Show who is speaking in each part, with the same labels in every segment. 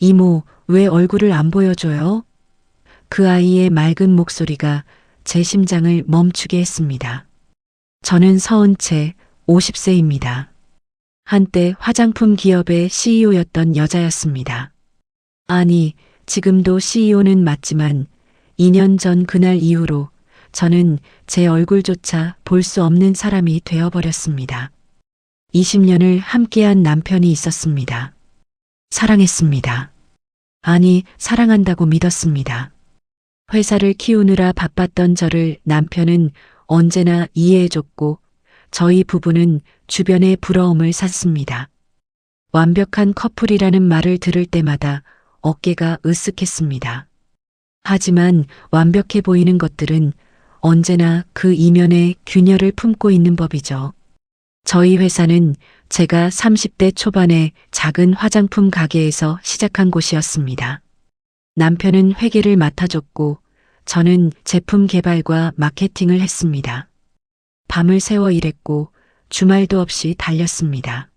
Speaker 1: 이모, 왜 얼굴을 안 보여줘요? 그 아이의 맑은 목소리가 제 심장을 멈추게 했습니다. 저는 서은채 50세입니다. 한때 화장품 기업의 CEO였던 여자였습니다. 아니, 지금도 CEO는 맞지만 2년 전 그날 이후로 저는 제 얼굴조차 볼 수 없는 사람이 되어버렸습니다. 20년을 함께한 남편이 있었습니다. 사랑했습니다. 아니, 사랑한다고 믿었습니다. 회사를 키우느라 바빴던 저를 남편은 언제나 이해해줬고 저희 부부는 주변의 부러움을 샀습니다. 완벽한 커플이라는 말을 들을 때마다 어깨가 으쓱했습니다. 하지만 완벽해 보이는 것들은 언제나 그 이면에 균열을 품고 있는 법이죠. 저희 회사는 제가 30대 초반에 작은 화장품 가게에서 시작한 곳이었습니다. 남편은 회계를 맡아줬고 저는 제품 개발과 마케팅을 했습니다. 밤을 새워 일했고 주말도 없이 달렸습니다.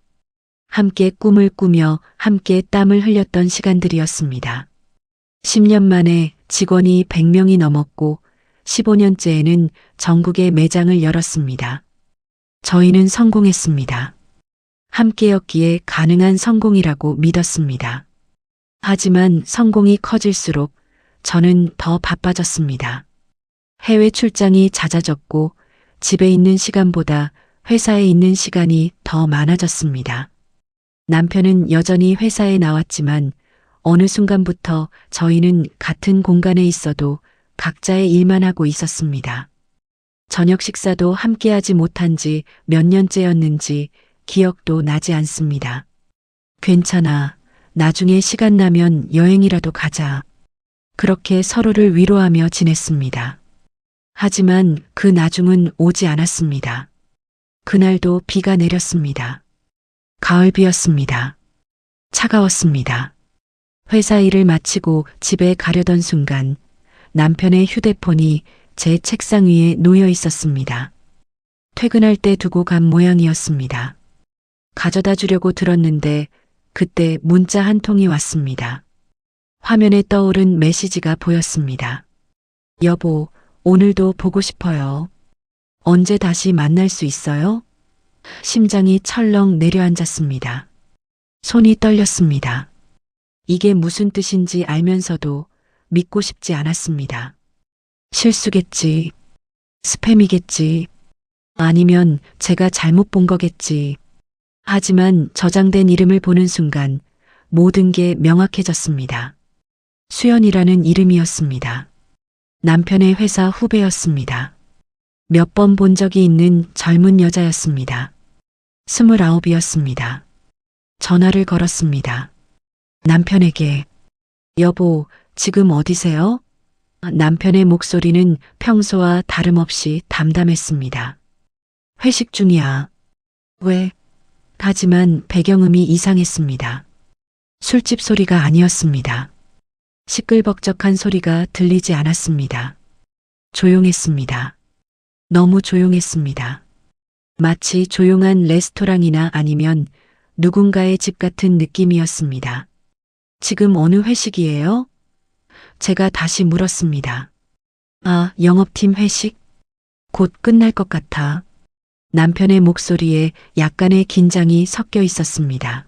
Speaker 1: 함께 꿈을 꾸며 함께 땀을 흘렸던 시간들이었습니다. 10년 만에 직원이 100명이 넘었고 15년째에는 전국에 매장을 열었습니다. 저희는 성공했습니다. 함께였기에 가능한 성공이라고 믿었습니다. 하지만 성공이 커질수록 저는 더 바빠졌습니다. 해외 출장이 잦아졌고 집에 있는 시간보다 회사에 있는 시간이 더 많아졌습니다. 남편은 여전히 회사에 나왔지만 어느 순간부터 저희는 같은 공간에 있어도 각자의 일만 하고 있었습니다. 저녁 식사도 함께하지 못한 지 몇 년째였는지 기억도 나지 않습니다. 괜찮아. 나중에 시간 나면 여행이라도 가자. 그렇게 서로를 위로하며 지냈습니다. 하지만 그 나중은 오지 않았습니다. 그날도 비가 내렸습니다. 가을비였습니다. 차가웠습니다. 회사 일을 마치고 집에 가려던 순간 남편의 휴대폰이 제 책상 위에 놓여 있었습니다. 퇴근할 때 두고 간 모양이었습니다. 가져다 주려고 들었는데 그때 문자 한 통이 왔습니다. 화면에 떠오른 메시지가 보였습니다. 여보, 오늘도 보고 싶어요. 언제 다시 만날 수 있어요? 심장이 철렁 내려앉았습니다. 손이 떨렸습니다. 이게 무슨 뜻인지 알면서도 믿고 싶지 않았습니다. 실수겠지. 스팸이겠지. 아니면 제가 잘못 본 거겠지. 하지만 저장된 이름을 보는 순간 모든 게 명확해졌습니다. 수연이라는 이름이었습니다. 남편의 회사 후배였습니다. 몇 번 본 적이 있는 젊은 여자였습니다. 29이었습니다. 전화를 걸었습니다. 남편에게, 여보, 지금 어디세요? 남편의 목소리는 평소와 다름없이 담담했습니다. 회식 중이야. 왜? 하지만 배경음이 이상했습니다. 술집 소리가 아니었습니다. 시끌벅적한 소리가 들리지 않았습니다. 조용했습니다. 너무 조용했습니다. 마치 조용한 레스토랑이나 아니면 누군가의 집 같은 느낌이었습니다. 지금 어느 회식이에요? 제가 다시 물었습니다. 아, 영업팀 회식? 곧 끝날 것 같아. 남편의 목소리에 약간의 긴장이 섞여 있었습니다.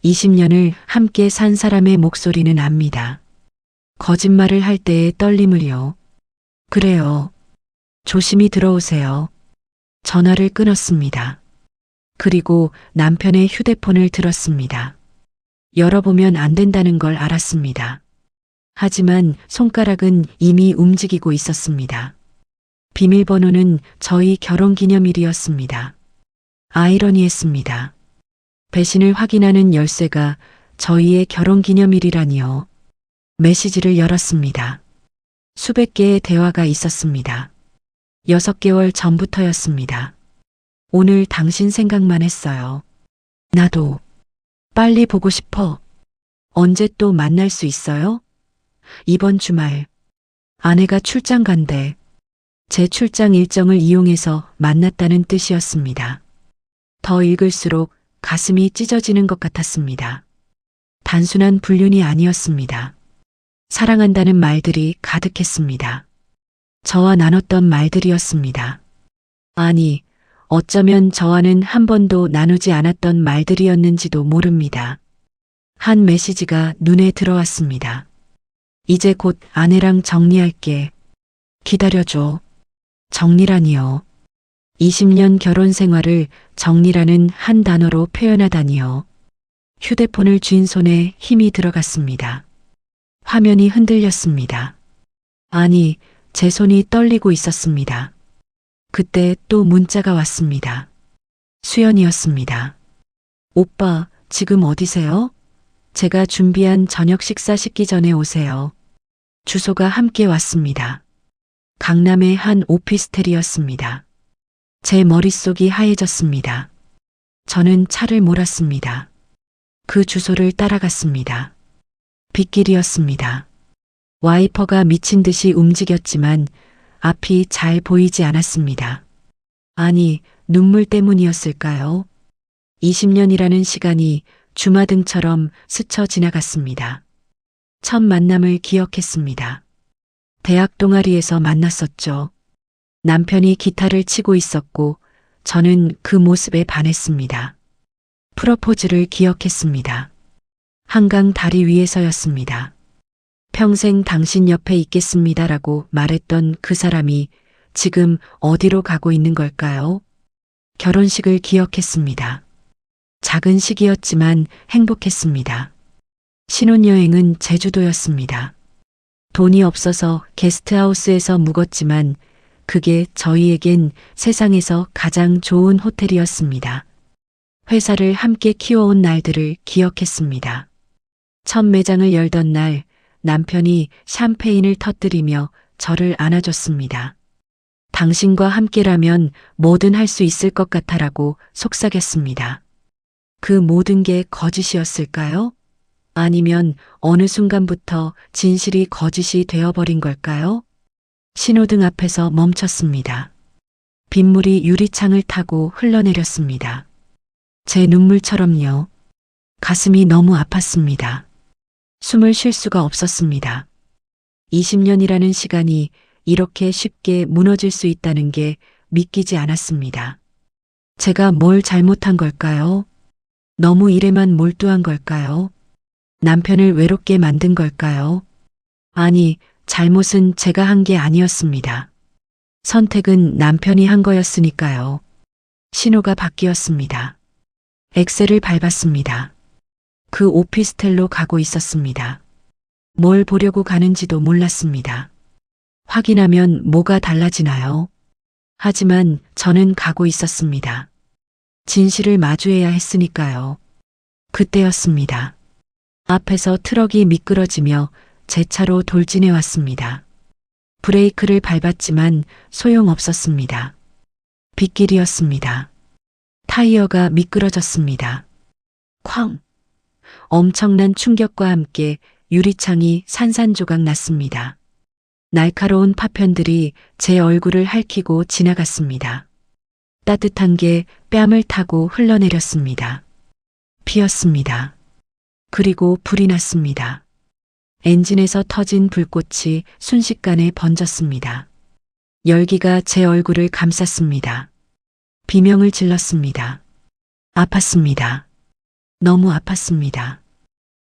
Speaker 1: 20년을 함께 산 사람의 목소리는 압니다. 거짓말을 할 때의 떨림을요. 그래요. 조심히 들어오세요. 전화를 끊었습니다. 그리고 남편의 휴대폰을 들었습니다. 열어보면 안 된다는 걸 알았습니다. 하지만 손가락은 이미 움직이고 있었습니다. 비밀번호는 저희 결혼기념일이었습니다. 아이러니했습니다. 배신을 확인하는 열쇠가 저희의 결혼기념일이라니요. 메시지를 열었습니다. 수백 개의 대화가 있었습니다. 6개월 전부터였습니다. 오늘 당신 생각만 했어요. 나도. 빨리 보고 싶어. 언제 또 만날 수 있어요? 이번 주말. 아내가 출장 간대. 제 출장 일정을 이용해서 만났다는 뜻이었습니다. 더 읽을수록 가슴이 찢어지는 것 같았습니다. 단순한 불륜이 아니었습니다. 사랑한다는 말들이 가득했습니다. 저와 나눴던 말들이었습니다. 아니, 어쩌면 저와는 한 번도 나누지 않았던 말들이었는지도 모릅니다. 한 메시지가 눈에 들어왔습니다. 이제 곧 아내랑 정리할게. 기다려줘. 정리라니요. 20년 결혼 생활을 정리라는 한 단어로 표현하다니요. 휴대폰을 쥔 손에 힘이 들어갔습니다. 화면이 흔들렸습니다. 아니, 제 손이 떨리고 있었습니다. 그때 또 문자가 왔습니다. 수연이었습니다. 오빠, 지금 어디세요? 제가 준비한 저녁 식사 식기 전에 오세요. 주소가 함께 왔습니다. 강남의 한 오피스텔이었습니다. 제 머릿속이 하얘졌습니다. 저는 차를 몰았습니다. 그 주소를 따라갔습니다. 빗길이었습니다. 와이퍼가 미친 듯이 움직였지만 앞이 잘 보이지 않았습니다. 아니, 눈물 때문이었을까요? 20년이라는 시간이 주마등처럼 스쳐 지나갔습니다. 첫 만남을 기억했습니다. 대학 동아리에서 만났었죠. 남편이 기타를 치고 있었고 저는 그 모습에 반했습니다. 프로포즈를 기억했습니다. 한강 다리 위에서였습니다. 평생 당신 옆에 있겠습니다라고 말했던 그 사람이 지금 어디로 가고 있는 걸까요? 결혼식을 기억했습니다. 작은 시기였지만 행복했습니다. 신혼여행은 제주도였습니다. 돈이 없어서 게스트하우스에서 묵었지만 그게 저희에겐 세상에서 가장 좋은 호텔이었습니다. 회사를 함께 키워온 날들을 기억했습니다. 첫 매장을 열던 날 남편이 샴페인을 터뜨리며 저를 안아줬습니다. 당신과 함께라면 뭐든 할 수 있을 것 같아라고 속삭였습니다. 그 모든 게 거짓이었을까요? 아니면 어느 순간부터 진실이 거짓이 되어버린 걸까요? 신호등 앞에서 멈췄습니다. 빗물이 유리창을 타고 흘러내렸습니다. 제 눈물처럼요. 가슴이 너무 아팠습니다. 숨을 쉴 수가 없었습니다. 20년이라는 시간이 이렇게 쉽게 무너질 수 있다는 게 믿기지 않았습니다. 제가 뭘 잘못한 걸까요? 너무 일에만 몰두한 걸까요? 남편을 외롭게 만든 걸까요? 아니, 잘못은 제가 한 게 아니었습니다. 선택은 남편이 한 거였으니까요. 신호가 바뀌었습니다. 엑셀을 밟았습니다. 그 오피스텔로 가고 있었습니다. 뭘 보려고 가는지도 몰랐습니다. 확인하면 뭐가 달라지나요? 하지만 저는 가고 있었습니다. 진실을 마주해야 했으니까요. 그때였습니다. 앞에서 트럭이 미끄러지며 제 차로 돌진해 왔습니다. 브레이크를 밟았지만 소용없었습니다. 빗길이었습니다. 타이어가 미끄러졌습니다. 쾅! 엄청난 충격과 함께 유리창이 산산조각 났습니다. 날카로운 파편들이 제 얼굴을 핥히고 지나갔습니다. 따뜻한 게 뺨을 타고 흘러내렸습니다. 피었습니다. 그리고 불이 났습니다. 엔진에서 터진 불꽃이 순식간에 번졌습니다. 열기가 제 얼굴을 감쌌습니다. 비명을 질렀습니다. 아팠습니다. 너무 아팠습니다.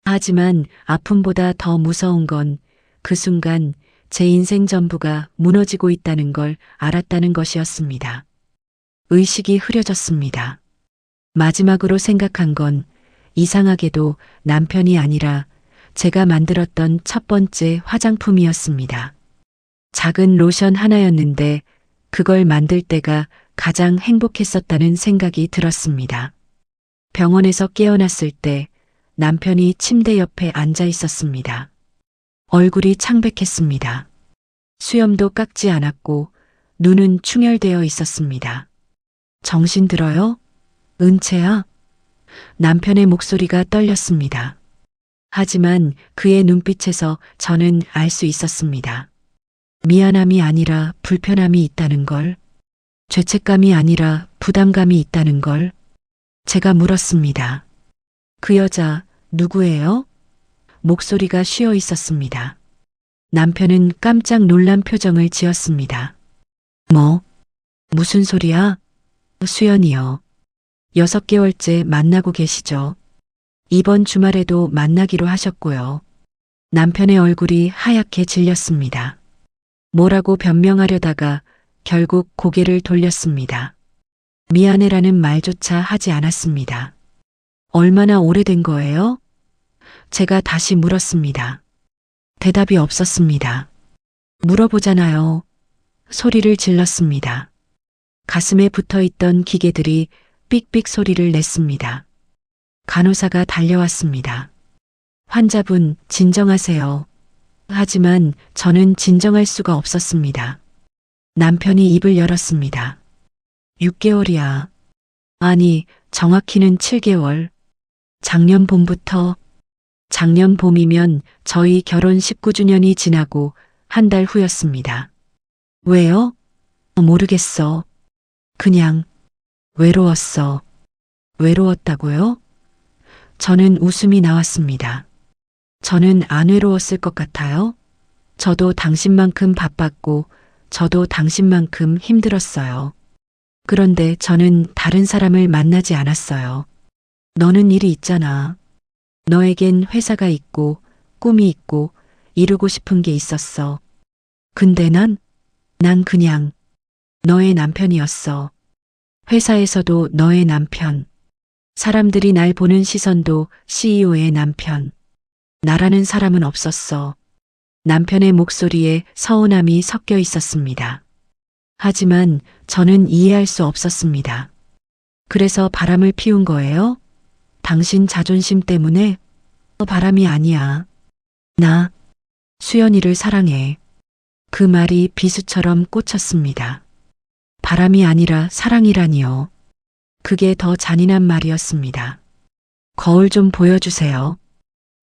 Speaker 1: 하지만 아픔보다 더 무서운 건 그 순간 제 인생 전부가 무너지고 있다는 걸 알았다는 것이었습니다. 의식이 흐려졌습니다. 마지막으로 생각한 건 이상하게도 남편이 아니라 제가 만들었던 첫 번째 화장품이었습니다. 작은 로션 하나였는데 그걸 만들 때가 가장 행복했었다는 생각이 들었습니다. 병원에서 깨어났을 때 남편이 침대 옆에 앉아 있었습니다. 얼굴이 창백했습니다. 수염도 깎지 않았고 눈은 충혈되어 있었습니다. 정신 들어요? 은채야? 남편의 목소리가 떨렸습니다. 하지만 그의 눈빛에서 저는 알 수 있었습니다. 미안함이 아니라 불편함이 있다는 걸, 죄책감이 아니라 부담감이 있다는 걸. 제가 물었습니다. 그 여자 누구예요? 목소리가 쉬어 있었습니다. 남편은 깜짝 놀란 표정을 지었습니다. 뭐? 무슨 소리야? 수연이요. 6개월째 만나고 계시죠? 이번 주말에도 만나기로 하셨고요. 남편의 얼굴이 하얗게 질렸습니다. 뭐라고 변명하려다가 결국 고개를 돌렸습니다. 미안해라는 말조차 하지 않았습니다. 얼마나 오래된 거예요? 제가 다시 물었습니다. 대답이 없었습니다. 물어보잖아요. 소리를 질렀습니다. 가슴에 붙어있던 기계들이 삑삑 소리를 냈습니다. 간호사가 달려왔습니다. 환자분, 진정하세요. 하지만 저는 진정할 수가 없었습니다. 남편이 입을 열었습니다. 6개월이야. 아니, 정확히는 7개월. 작년 봄부터. 작년 봄이면 저희 결혼 19주년이 지나고 한 달 후였습니다. 왜요? 모르겠어. 그냥 외로웠어. 외로웠다고요? 저는 웃음이 나왔습니다. 저는 안 외로웠을 것 같아요. 저도 당신만큼 바빴고 저도 당신만큼 힘들었어요. 그런데 저는 다른 사람을 만나지 않았어요. 너는 일이 있잖아. 너에겐 회사가 있고 꿈이 있고 이루고 싶은 게 있었어. 근데 난 그냥 너의 남편이었어. 회사에서도 너의 남편. 사람들이 날 보는 시선도 CEO의 남편. 나라는 사람은 없었어. 남편의 목소리에 서운함이 섞여 있었습니다. 하지만 저는 이해할 수 없었습니다. 그래서 바람을 피운 거예요? 당신 자존심 때문에? 바람이 아니야. 나 수연이를 사랑해. 그 말이 비수처럼 꽂혔습니다. 바람이 아니라 사랑이라니요. 그게 더 잔인한 말이었습니다. 거울 좀 보여주세요.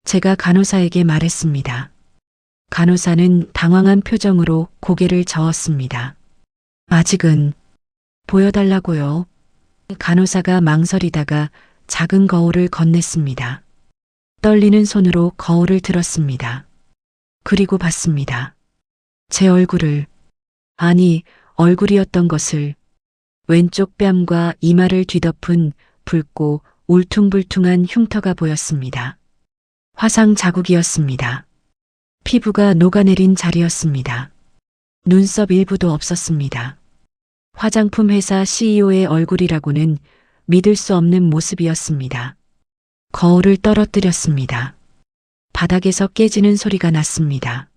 Speaker 1: 제가 간호사에게 말했습니다. 간호사는 당황한 표정으로 고개를 저었습니다. 아직은 보여달라고요. 간호사가 망설이다가 작은 거울을 건넸습니다. 떨리는 손으로 거울을 들었습니다. 그리고 봤습니다. 제 얼굴을, 아니, 얼굴이었던 것을, 왼쪽 뺨과 이마를 뒤덮은 붉고 울퉁불퉁한 흉터가 보였습니다. 화상 자국이었습니다. 피부가 녹아내린 자리였습니다. 눈썹 일부도 없었습니다. 화장품 회사 CEO의 얼굴이라고는 믿을 수 없는 모습이었습니다. 거울을 떨어뜨렸습니다. 바닥에서 깨지는 소리가 났습니다.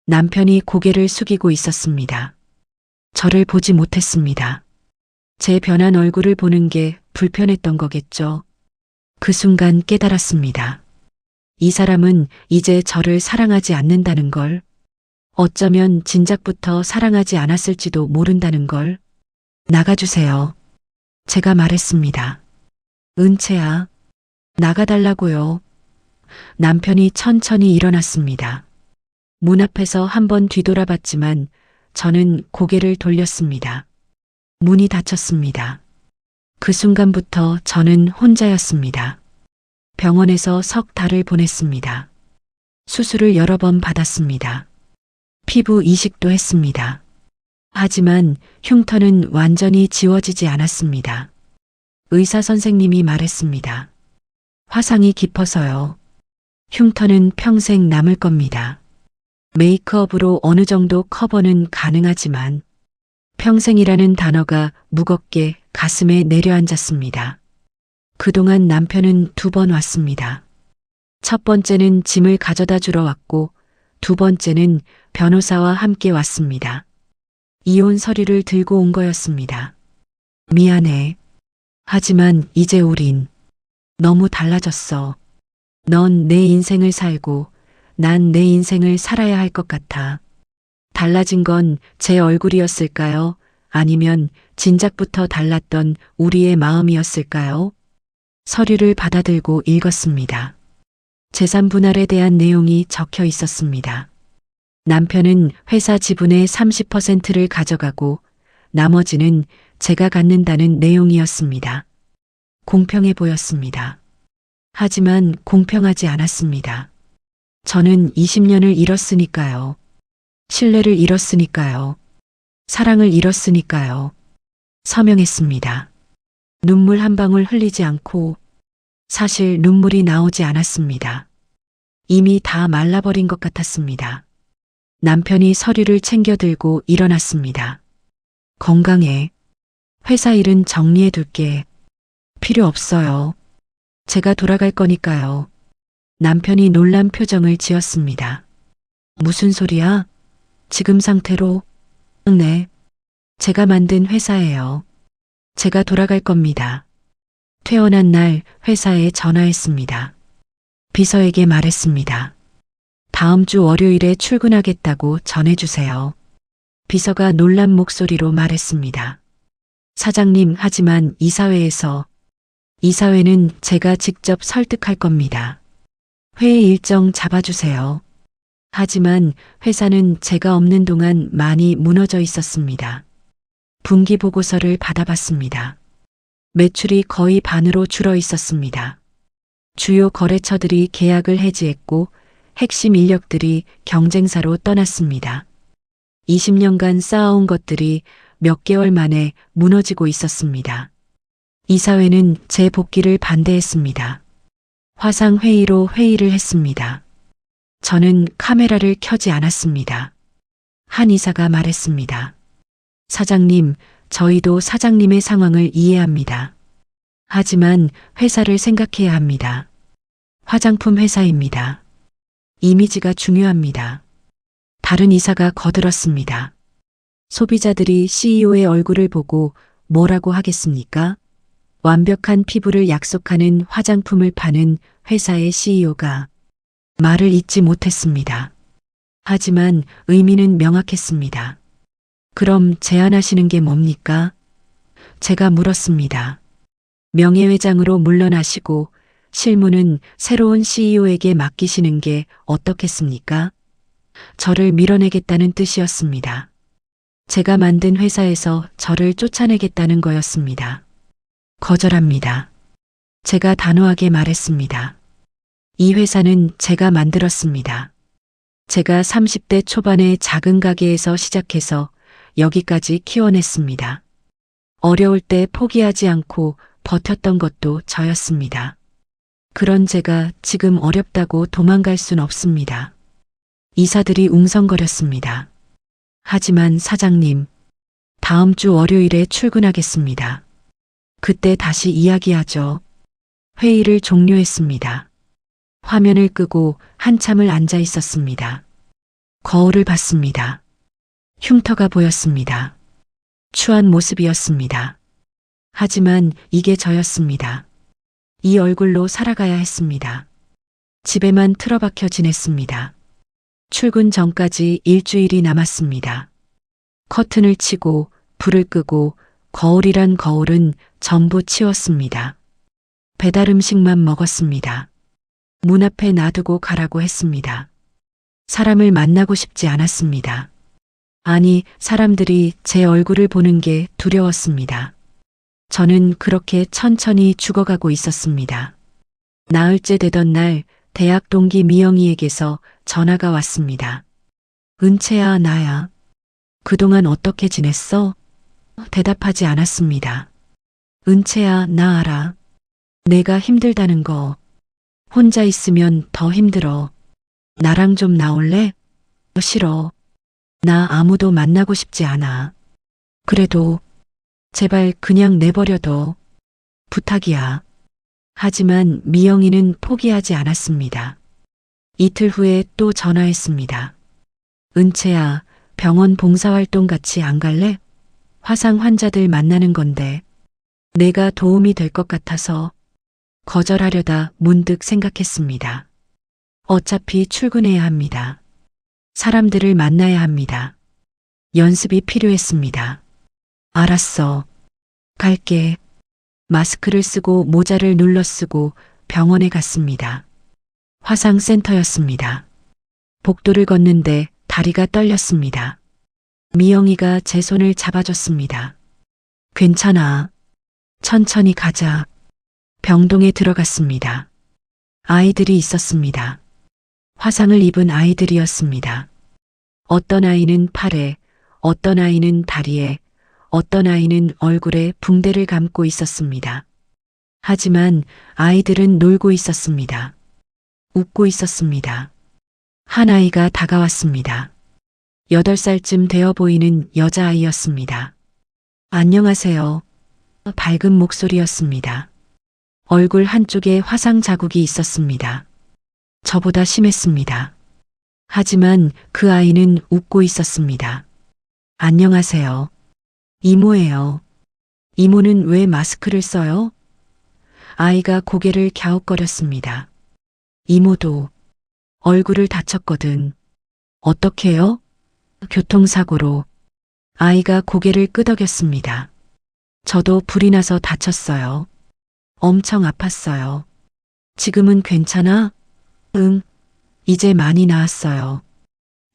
Speaker 1: 남편이 고개를 숙이고 있었습니다. 저를 보지 못했습니다. 제 변한 얼굴을 보는 게 불편했던 거겠죠. 그 순간 깨달았습니다. 이 사람은 이제 저를 사랑하지 않는다는 걸, 어쩌면 진작부터 사랑하지 않았을지도 모른다는 걸. 나가주세요. 제가 말했습니다. 은채야, 나가달라고요. 남편이 천천히 일어났습니다. 문 앞에서 한번 뒤돌아봤지만 저는 고개를 돌렸습니다. 문이 닫혔습니다. 그 순간부터 저는 혼자였습니다. 병원에서 석 달을 보냈습니다. 수술을 여러 번 받았습니다. 피부 이식도 했습니다. 하지만 흉터는 완전히 지워지지 않았습니다. 의사 선생님이 말했습니다. 화상이 깊어서요. 흉터는 평생 남을 겁니다. 메이크업으로 어느 정도 커버는 가능하지만 평생이라는 단어가 무겁게 가슴에 내려앉았습니다. 그동안 남편은 2번 왔습니다. 첫 번째는 짐을 가져다 주러 왔고 2번째는 변호사와 함께 왔습니다. 이혼 서류를 들고 온 거였습니다. 미안해. 하지만 이제 우린 너무 달라졌어. 넌 내 인생을 살고 난 내 인생을 살아야 할 것 같아. 달라진 건 제 얼굴이었을까요? 아니면 진작부터 달랐던 우리의 마음이었을까요? 서류를 받아들고 읽었습니다. 재산 분할에 대한 내용이 적혀 있었습니다. 남편은 회사 지분의 30%를 가져가고 나머지는 제가 갖는다는 내용이었습니다. 공평해 보였습니다. 하지만 공평하지 않았습니다. 저는 20년을 잃었으니까요. 신뢰를 잃었으니까요. 사랑을 잃었으니까요. 서명했습니다. 눈물 한 방울 흘리지 않고 사실 눈물이 나오지 않았습니다. 이미 다 말라버린 것 같았습니다. 남편이 서류를 챙겨 들고 일어났습니다. 건강해. 회사 일은 정리해 둘게. 필요 없어요. 제가 돌아갈 거니까요. 남편이 놀란 표정을 지었습니다. 무슨 소리야? 지금 상태로? 네. 제가 만든 회사예요. 제가 돌아갈 겁니다. 퇴원한 날 회사에 전화했습니다. 비서에게 말했습니다. 다음 주 월요일에 출근하겠다고 전해주세요. 비서가 놀란 목소리로 말했습니다. 사장님, 하지만 이사회는 제가 직접 설득할 겁니다. 회의 일정 잡아주세요. 하지만 회사는 제가 없는 동안 많이 무너져 있었습니다. 분기 보고서를 받아봤습니다. 매출이 거의 반으로 줄어 있었습니다. 주요 거래처들이 계약을 해지했고 핵심 인력들이 경쟁사로 떠났습니다. 20년간 쌓아온 것들이 몇 개월 만에 무너지고 있었습니다. 이사회는 제 복귀를 반대했습니다. 화상회의로 회의를 했습니다. 저는 카메라를 켜지 않았습니다. 한 이사가 말했습니다. 사장님, 저희도 사장님의 상황을 이해합니다. 하지만 회사를 생각해야 합니다. 화장품 회사입니다. 이미지가 중요합니다. 다른 이사가 거들었습니다. 소비자들이 CEO의 얼굴을 보고 뭐라고 하겠습니까? 완벽한 피부를 약속하는 화장품을 파는 회사의 CEO가 말을 잇지 못했습니다. 하지만 의미는 명확했습니다. 그럼 제안하시는 게 뭡니까? 제가 물었습니다. 명예회장으로 물러나시고 실무는 새로운 CEO에게 맡기시는 게 어떻겠습니까? 저를 밀어내겠다는 뜻이었습니다. 제가 만든 회사에서 저를 쫓아내겠다는 거였습니다. 거절합니다. 제가 단호하게 말했습니다. 이 회사는 제가 만들었습니다. 제가 30대 초반의 작은 가게에서 시작해서 여기까지 키워냈습니다. 어려울 때 포기하지 않고 버텼던 것도 저였습니다. 그런 제가 지금 어렵다고 도망갈 순 없습니다. 이사들이 웅성거렸습니다. 하지만 사장님, 다음 주 월요일에 출근하겠습니다. 그때 다시 이야기하죠. 회의를 종료했습니다. 화면을 끄고 한참을 앉아 있었습니다. 거울을 봤습니다. 흉터가 보였습니다. 추한 모습이었습니다. 하지만 이게 저였습니다. 이 얼굴로 살아가야 했습니다. 집에만 틀어박혀 지냈습니다. 출근 전까지 일주일이 남았습니다. 커튼을 치고 불을 끄고 거울이란 거울은 전부 치웠습니다. 배달 음식만 먹었습니다. 문 앞에 놔두고 가라고 했습니다. 사람을 만나고 싶지 않았습니다. 아니, 사람들이 제 얼굴을 보는 게 두려웠습니다. 저는 그렇게 천천히 죽어가고 있었습니다. 나흘째 되던 날 대학 동기 미영이에게서 전화가 왔습니다. 은채야, 나야. 그동안 어떻게 지냈어? 대답하지 않았습니다. 은채야, 나 알아. 내가 힘들다는 거. 혼자 있으면 더 힘들어. 나랑 좀 나올래? 싫어. 나 아무도 만나고 싶지 않아. 그래도 제발 그냥 내버려둬. 부탁이야. 하지만 미영이는 포기하지 않았습니다. 이틀 후에 또 전화했습니다. 은채야, 병원 봉사활동 같이 안 갈래? 화상 환자들 만나는 건데 내가 도움이 될 것 같아서. 거절하려다 문득 생각했습니다. 어차피 출근해야 합니다. 사람들을 만나야 합니다. 연습이 필요했습니다. 알았어. 갈게. 마스크를 쓰고 모자를 눌러 쓰고 병원에 갔습니다. 화상센터였습니다. 복도를 걷는데 다리가 떨렸습니다. 미영이가 제 손을 잡아줬습니다. 괜찮아. 천천히 가자. 병동에 들어갔습니다. 아이들이 있었습니다. 화상을 입은 아이들이었습니다. 어떤 아이는 팔에, 어떤 아이는 다리에, 어떤 아이는 얼굴에 붕대를 감고 있었습니다. 하지만 아이들은 놀고 있었습니다. 웃고 있었습니다. 한 아이가 다가왔습니다. 8살쯤 되어 보이는 여자아이였습니다. 안녕하세요. 밝은 목소리였습니다. 얼굴 한쪽에 화상 자국이 있었습니다. 저보다 심했습니다. 하지만 그 아이는 웃고 있었습니다. 안녕하세요. 이모예요. 이모는 왜 마스크를 써요? 아이가 고개를 갸웃거렸습니다. 이모도 얼굴을 다쳤거든. 어떻게요? 교통사고로. 아이가 고개를 끄덕였습니다. 저도 불이 나서 다쳤어요. 엄청 아팠어요. 지금은 괜찮아? 응. 이제 많이 나았어요.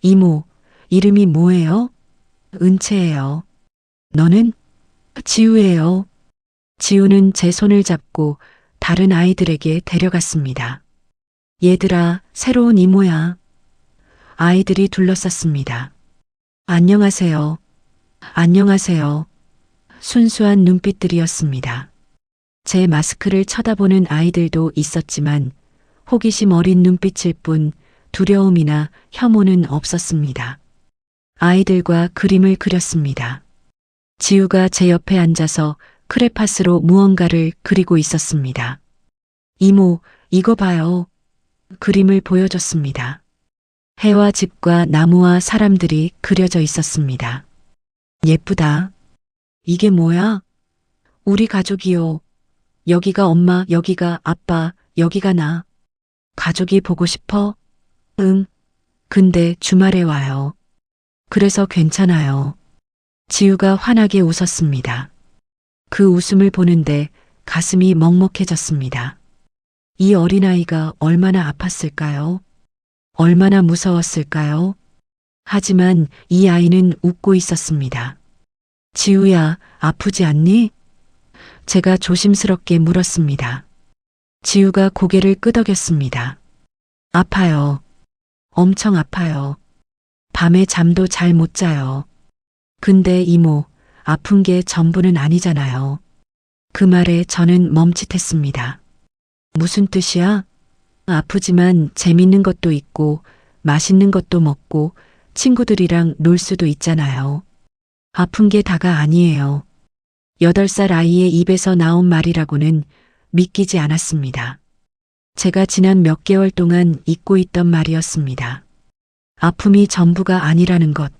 Speaker 1: 이모, 이름이 뭐예요? 은채예요. 너는? 지우예요. 지우는 제 손을 잡고 다른 아이들에게 데려갔습니다. 얘들아, 새로운 이모야. 아이들이 둘러쌌습니다. 안녕하세요. 안녕하세요. 순수한 눈빛들이었습니다. 제 마스크를 쳐다보는 아이들도 있었지만 호기심 어린 눈빛일 뿐 두려움이나 혐오는 없었습니다. 아이들과 그림을 그렸습니다. 지우가 제 옆에 앉아서 크레파스로 무언가를 그리고 있었습니다. 이모, 이거 봐요. 그림을 보여줬습니다. 해와 집과 나무와 사람들이 그려져 있었습니다. 예쁘다. 이게 뭐야? 우리 가족이요. 여기가 엄마, 여기가 아빠, 여기가 나. 가족이 보고 싶어? 응. 근데 주말에 와요. 그래서 괜찮아요. 지우가 환하게 웃었습니다. 그 웃음을 보는데 가슴이 먹먹해졌습니다. 이 어린아이가 얼마나 아팠을까요? 얼마나 무서웠을까요? 하지만 이 아이는 웃고 있었습니다. 지우야, 아프지 않니? 제가 조심스럽게 물었습니다. 지우가 고개를 끄덕였습니다. 아파요. 엄청 아파요. 밤에 잠도 잘 못 자요. 근데 이모, 아픈 게 전부는 아니잖아요. 그 말에 저는 멈칫했습니다. 무슨 뜻이야? 아프지만 재밌는 것도 있고 맛있는 것도 먹고 친구들이랑 놀 수도 있잖아요. 아픈 게 다가 아니에요. 8살 아이의 입에서 나온 말이라고는 믿기지 않았습니다. 제가 지난 몇 개월 동안 잊고 있던 말이었습니다. 아픔이 전부가 아니라는 것.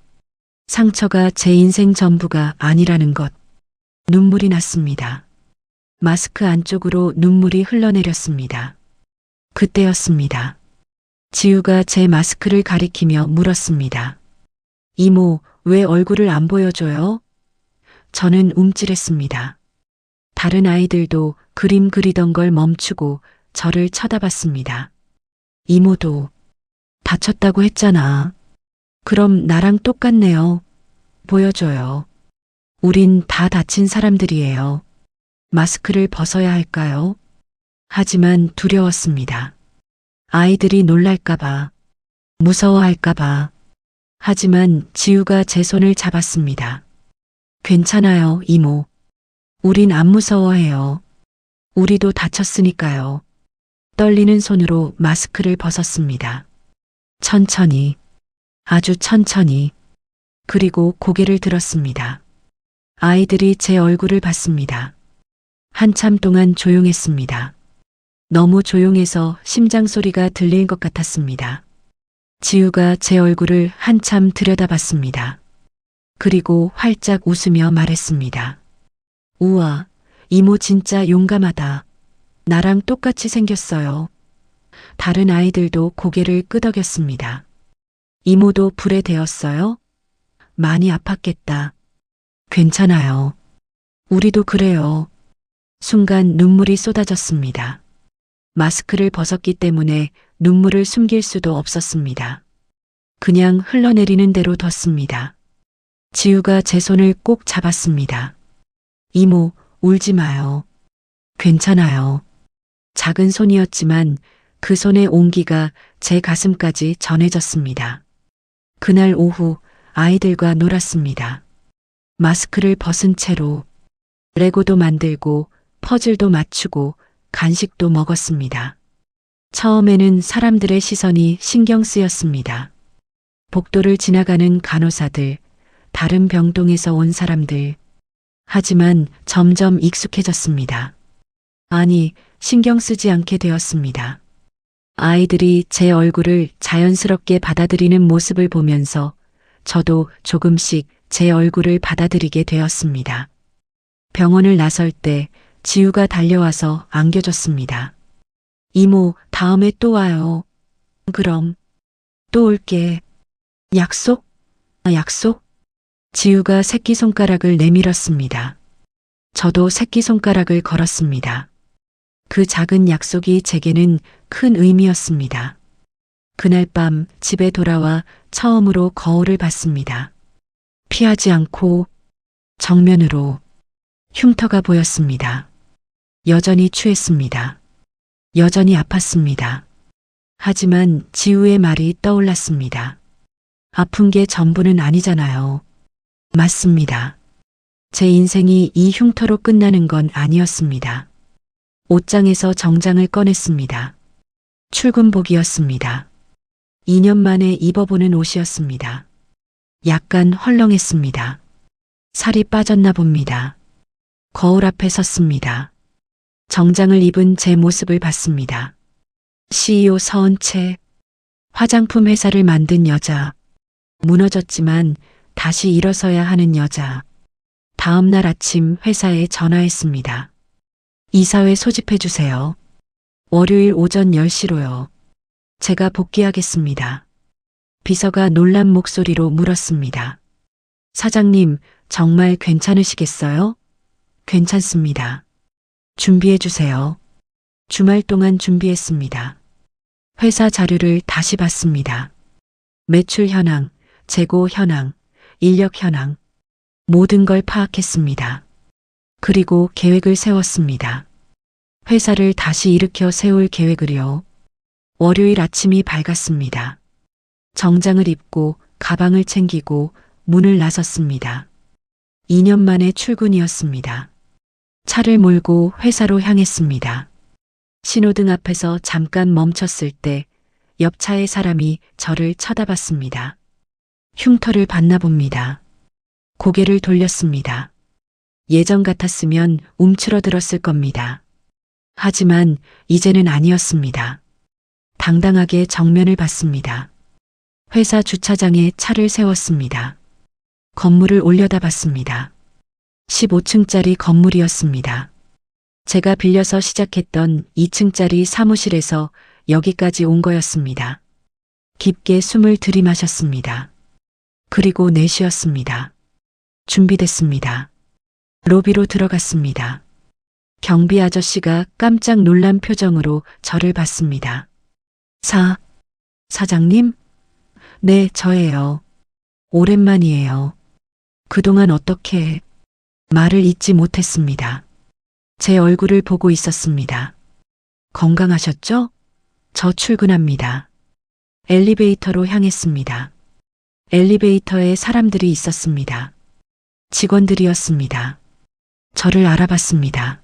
Speaker 1: 상처가 제 인생 전부가 아니라는 것. 눈물이 났습니다. 마스크 안쪽으로 눈물이 흘러내렸습니다. 그때였습니다. 지우가 제 마스크를 가리키며 물었습니다. 이모, 왜 얼굴을 안 보여줘요? 저는 움찔했습니다. 다른 아이들도 그림 그리던 걸 멈추고 저를 쳐다봤습니다. 이모도 다쳤다고 했잖아. 그럼 나랑 똑같네요. 보여줘요. 우린 다 다친 사람들이에요. 마스크를 벗어야 할까요? 하지만 두려웠습니다. 아이들이 놀랄까봐, 무서워할까봐. 하지만 지우가 제 손을 잡았습니다. 괜찮아요, 이모. 우린 안 무서워해요. 우리도 다쳤으니까요. 떨리는 손으로 마스크를 벗었습니다. 천천히, 아주 천천히. 그리고 고개를 들었습니다. 아이들이 제 얼굴을 봤습니다. 한참 동안 조용했습니다. 너무 조용해서 심장 소리가 들릴 것 같았습니다. 지우가 제 얼굴을 한참 들여다봤습니다. 그리고 활짝 웃으며 말했습니다. 우와, 이모 진짜 용감하다. 나랑 똑같이 생겼어요. 다른 아이들도 고개를 끄덕였습니다. 이모도 불에 데었어요? 많이 아팠겠다. 괜찮아요. 우리도 그래요. 순간 눈물이 쏟아졌습니다. 마스크를 벗었기 때문에 눈물을 숨길 수도 없었습니다. 그냥 흘러내리는 대로 뒀습니다. 지우가 제 손을 꼭 잡았습니다. 이모, 울지 마요. 괜찮아요. 작은 손이었지만 그 손의 온기가 제 가슴까지 전해졌습니다. 그날 오후 아이들과 놀았습니다. 마스크를 벗은 채로 레고도 만들고 퍼즐도 맞추고 간식도 먹었습니다. 처음에는 사람들의 시선이 신경 쓰였습니다. 복도를 지나가는 간호사들, 다른 병동에서 온 사람들. 하지만 점점 익숙해졌습니다. 아니, 신경 쓰지 않게 되었습니다. 아이들이 제 얼굴을 자연스럽게 받아들이는 모습을 보면서 저도 조금씩 제 얼굴을 받아들이게 되었습니다. 병원을 나설 때 지우가 달려와서 안겨줬습니다. 이모, 다음에 또 와요. 그럼, 또 올게. 약속? 약속? 지우가 새끼손가락을 내밀었습니다. 저도 새끼손가락을 걸었습니다. 그 작은 약속이 제게는 큰 의미였습니다. 그날 밤 집에 돌아와 처음으로 거울을 봤습니다. 피하지 않고 정면으로 흉터가 보였습니다. 여전히 취했습니다. 여전히 아팠습니다. 하지만 지우의 말이 떠올랐습니다. 아픈 게 전부는 아니잖아요. 맞습니다. 제 인생이 이 흉터로 끝나는 건 아니었습니다. 옷장에서 정장을 꺼냈습니다. 출근복이었습니다. 2년 만에 입어보는 옷이었습니다. 약간 헐렁했습니다. 살이 빠졌나 봅니다. 거울 앞에 섰습니다. 정장을 입은 제 모습을 봤습니다. CEO 서은채, 화장품 회사를 만든 여자, 무너졌지만 다시 일어서야 하는 여자. 다음 날 아침 회사에 전화했습니다. 이사회 소집해 주세요. 월요일 오전 10시로요. 제가 복귀하겠습니다. 비서가 놀란 목소리로 물었습니다. 사장님, 정말 괜찮으시겠어요? 괜찮습니다. 준비해 주세요. 주말 동안 준비했습니다. 회사 자료를 다시 봤습니다. 매출 현황, 재고 현황, 인력 현황, 모든 걸 파악했습니다. 그리고 계획을 세웠습니다. 회사를 다시 일으켜 세울 계획을요. 월요일 아침이 밝았습니다. 정장을 입고 가방을 챙기고 문을 나섰습니다. 2년 만에 출근이었습니다. 차를 몰고 회사로 향했습니다. 신호등 앞에서 잠깐 멈췄을 때 옆 차의 사람이 저를 쳐다봤습니다. 흉터를 봤나 봅니다. 고개를 돌렸습니다. 예전 같았으면 움츠러들었을 겁니다. 하지만 이제는 아니었습니다. 당당하게 정면을 봤습니다. 회사 주차장에 차를 세웠습니다. 건물을 올려다봤습니다. 15층짜리 건물이었습니다. 제가 빌려서 시작했던 2층짜리 사무실에서 여기까지 온 거였습니다. 깊게 숨을 들이마셨습니다. 그리고 내쉬었습니다. 준비됐습니다. 로비로 들어갔습니다. 경비 아저씨가 깜짝 놀란 표정으로 저를 봤습니다. 사장님? 네, 저예요. 오랜만이에요. 그동안 어떻게 말을 잇지 못했습니다. 제 얼굴을 보고 있었습니다. 건강하셨죠? 저 출근합니다. 엘리베이터로 향했습니다. 엘리베이터에 사람들이 있었습니다. 직원들이었습니다. 저를 알아봤습니다.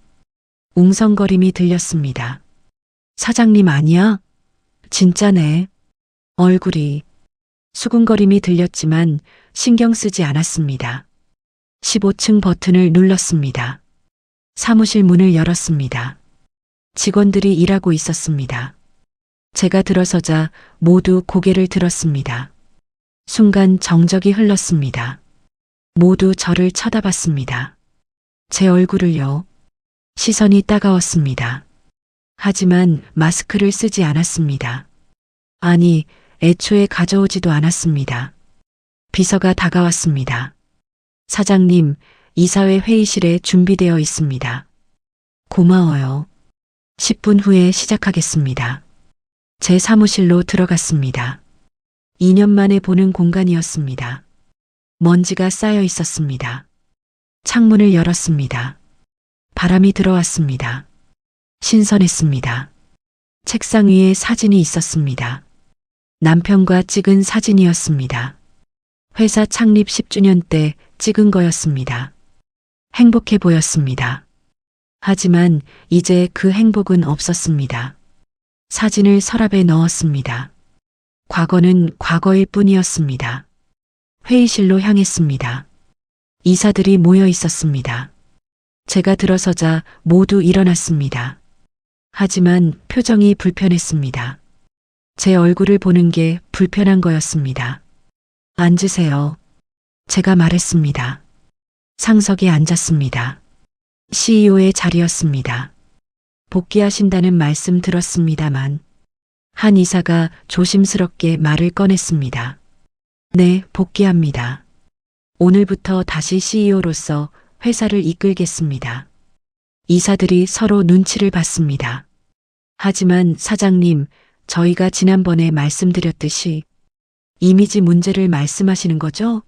Speaker 1: 웅성거림이 들렸습니다. 사장님 아니야? 진짜네. 얼굴이. 수군거림이 들렸지만 신경 쓰지 않았습니다. 15층 버튼을 눌렀습니다. 사무실 문을 열었습니다. 직원들이 일하고 있었습니다. 제가 들어서자 모두 고개를 들었습니다. 순간 정적이 흘렀습니다. 모두 저를 쳐다봤습니다. 제 얼굴을요. 시선이 따가웠습니다. 하지만 마스크를 쓰지 않았습니다. 아니, 애초에 가져오지도 않았습니다. 비서가 다가왔습니다. 사장님, 이사회 회의실에 준비되어 있습니다. 고마워요. 10분 후에 시작하겠습니다. 제 사무실로 들어갔습니다. 2년 만에 보는 공간이었습니다. 먼지가 쌓여 있었습니다. 창문을 열었습니다. 바람이 들어왔습니다. 신선했습니다. 책상 위에 사진이 있었습니다. 남편과 찍은 사진이었습니다. 회사 창립 10주년 때 찍은 거였습니다. 행복해 보였습니다. 하지만 이제 그 행복은 없었습니다. 사진을 서랍에 넣었습니다. 과거는 과거일 뿐이었습니다. 회의실로 향했습니다. 이사들이 모여 있었습니다. 제가 들어서자 모두 일어났습니다. 하지만 표정이 불편했습니다. 제 얼굴을 보는 게 불편한 거였습니다. 앉으세요. 제가 말했습니다. 상석에 앉았습니다. CEO의 자리였습니다. 복귀하신다는 말씀 들었습니다만 한 이사가 조심스럽게 말을 꺼냈습니다. 네, 복귀합니다. 오늘부터 다시 CEO로서 회사를 이끌겠습니다. 이사들이 서로 눈치를 봤습니다. 하지만 사장님, 저희가 지난번에 말씀드렸듯이 이미지 문제를 말씀하시는 거죠?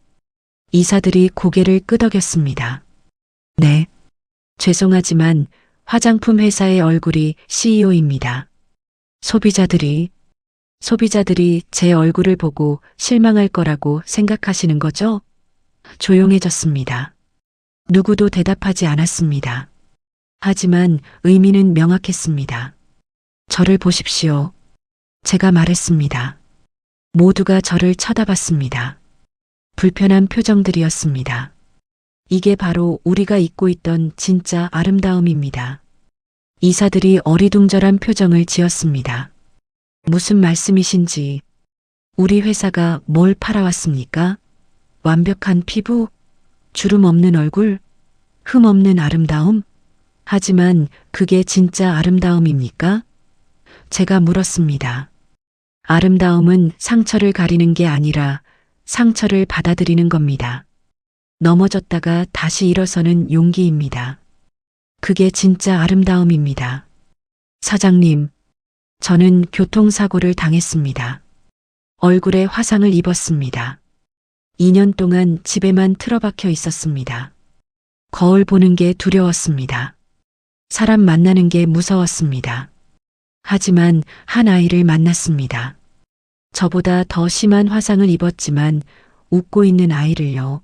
Speaker 1: 이사들이 고개를 끄덕였습니다. 네. 죄송하지만 화장품 회사의 얼굴이 CEO입니다. 소비자들이 제 얼굴을 보고 실망할 거라고 생각하시는 거죠? 조용해졌습니다. 누구도 대답하지 않았습니다. 하지만 의미는 명확했습니다. 저를 보십시오. 제가 말했습니다. 모두가 저를 쳐다봤습니다. 불편한 표정들이었습니다. 이게 바로 우리가 잊고 있던 진짜 아름다움입니다. 이사들이 어리둥절한 표정을 지었습니다. 무슨 말씀이신지. 우리 회사가 뭘 팔아왔습니까? 완벽한 피부, 주름 없는 얼굴, 흠 없는 아름다움? 하지만 그게 진짜 아름다움입니까? 제가 물었습니다. 아름다움은 상처를 가리는 게 아니라 상처를 받아들이는 겁니다. 넘어졌다가 다시 일어서는 용기입니다. 그게 진짜 아름다움입니다. 사장님, 저는 교통사고를 당했습니다. 얼굴에 화상을 입었습니다. 2년 동안 집에만 틀어박혀 있었습니다. 거울 보는 게 두려웠습니다. 사람 만나는 게 무서웠습니다. 하지만 한 아이를 만났습니다. 저보다 더 심한 화상을 입었지만 웃고 있는 아이를요.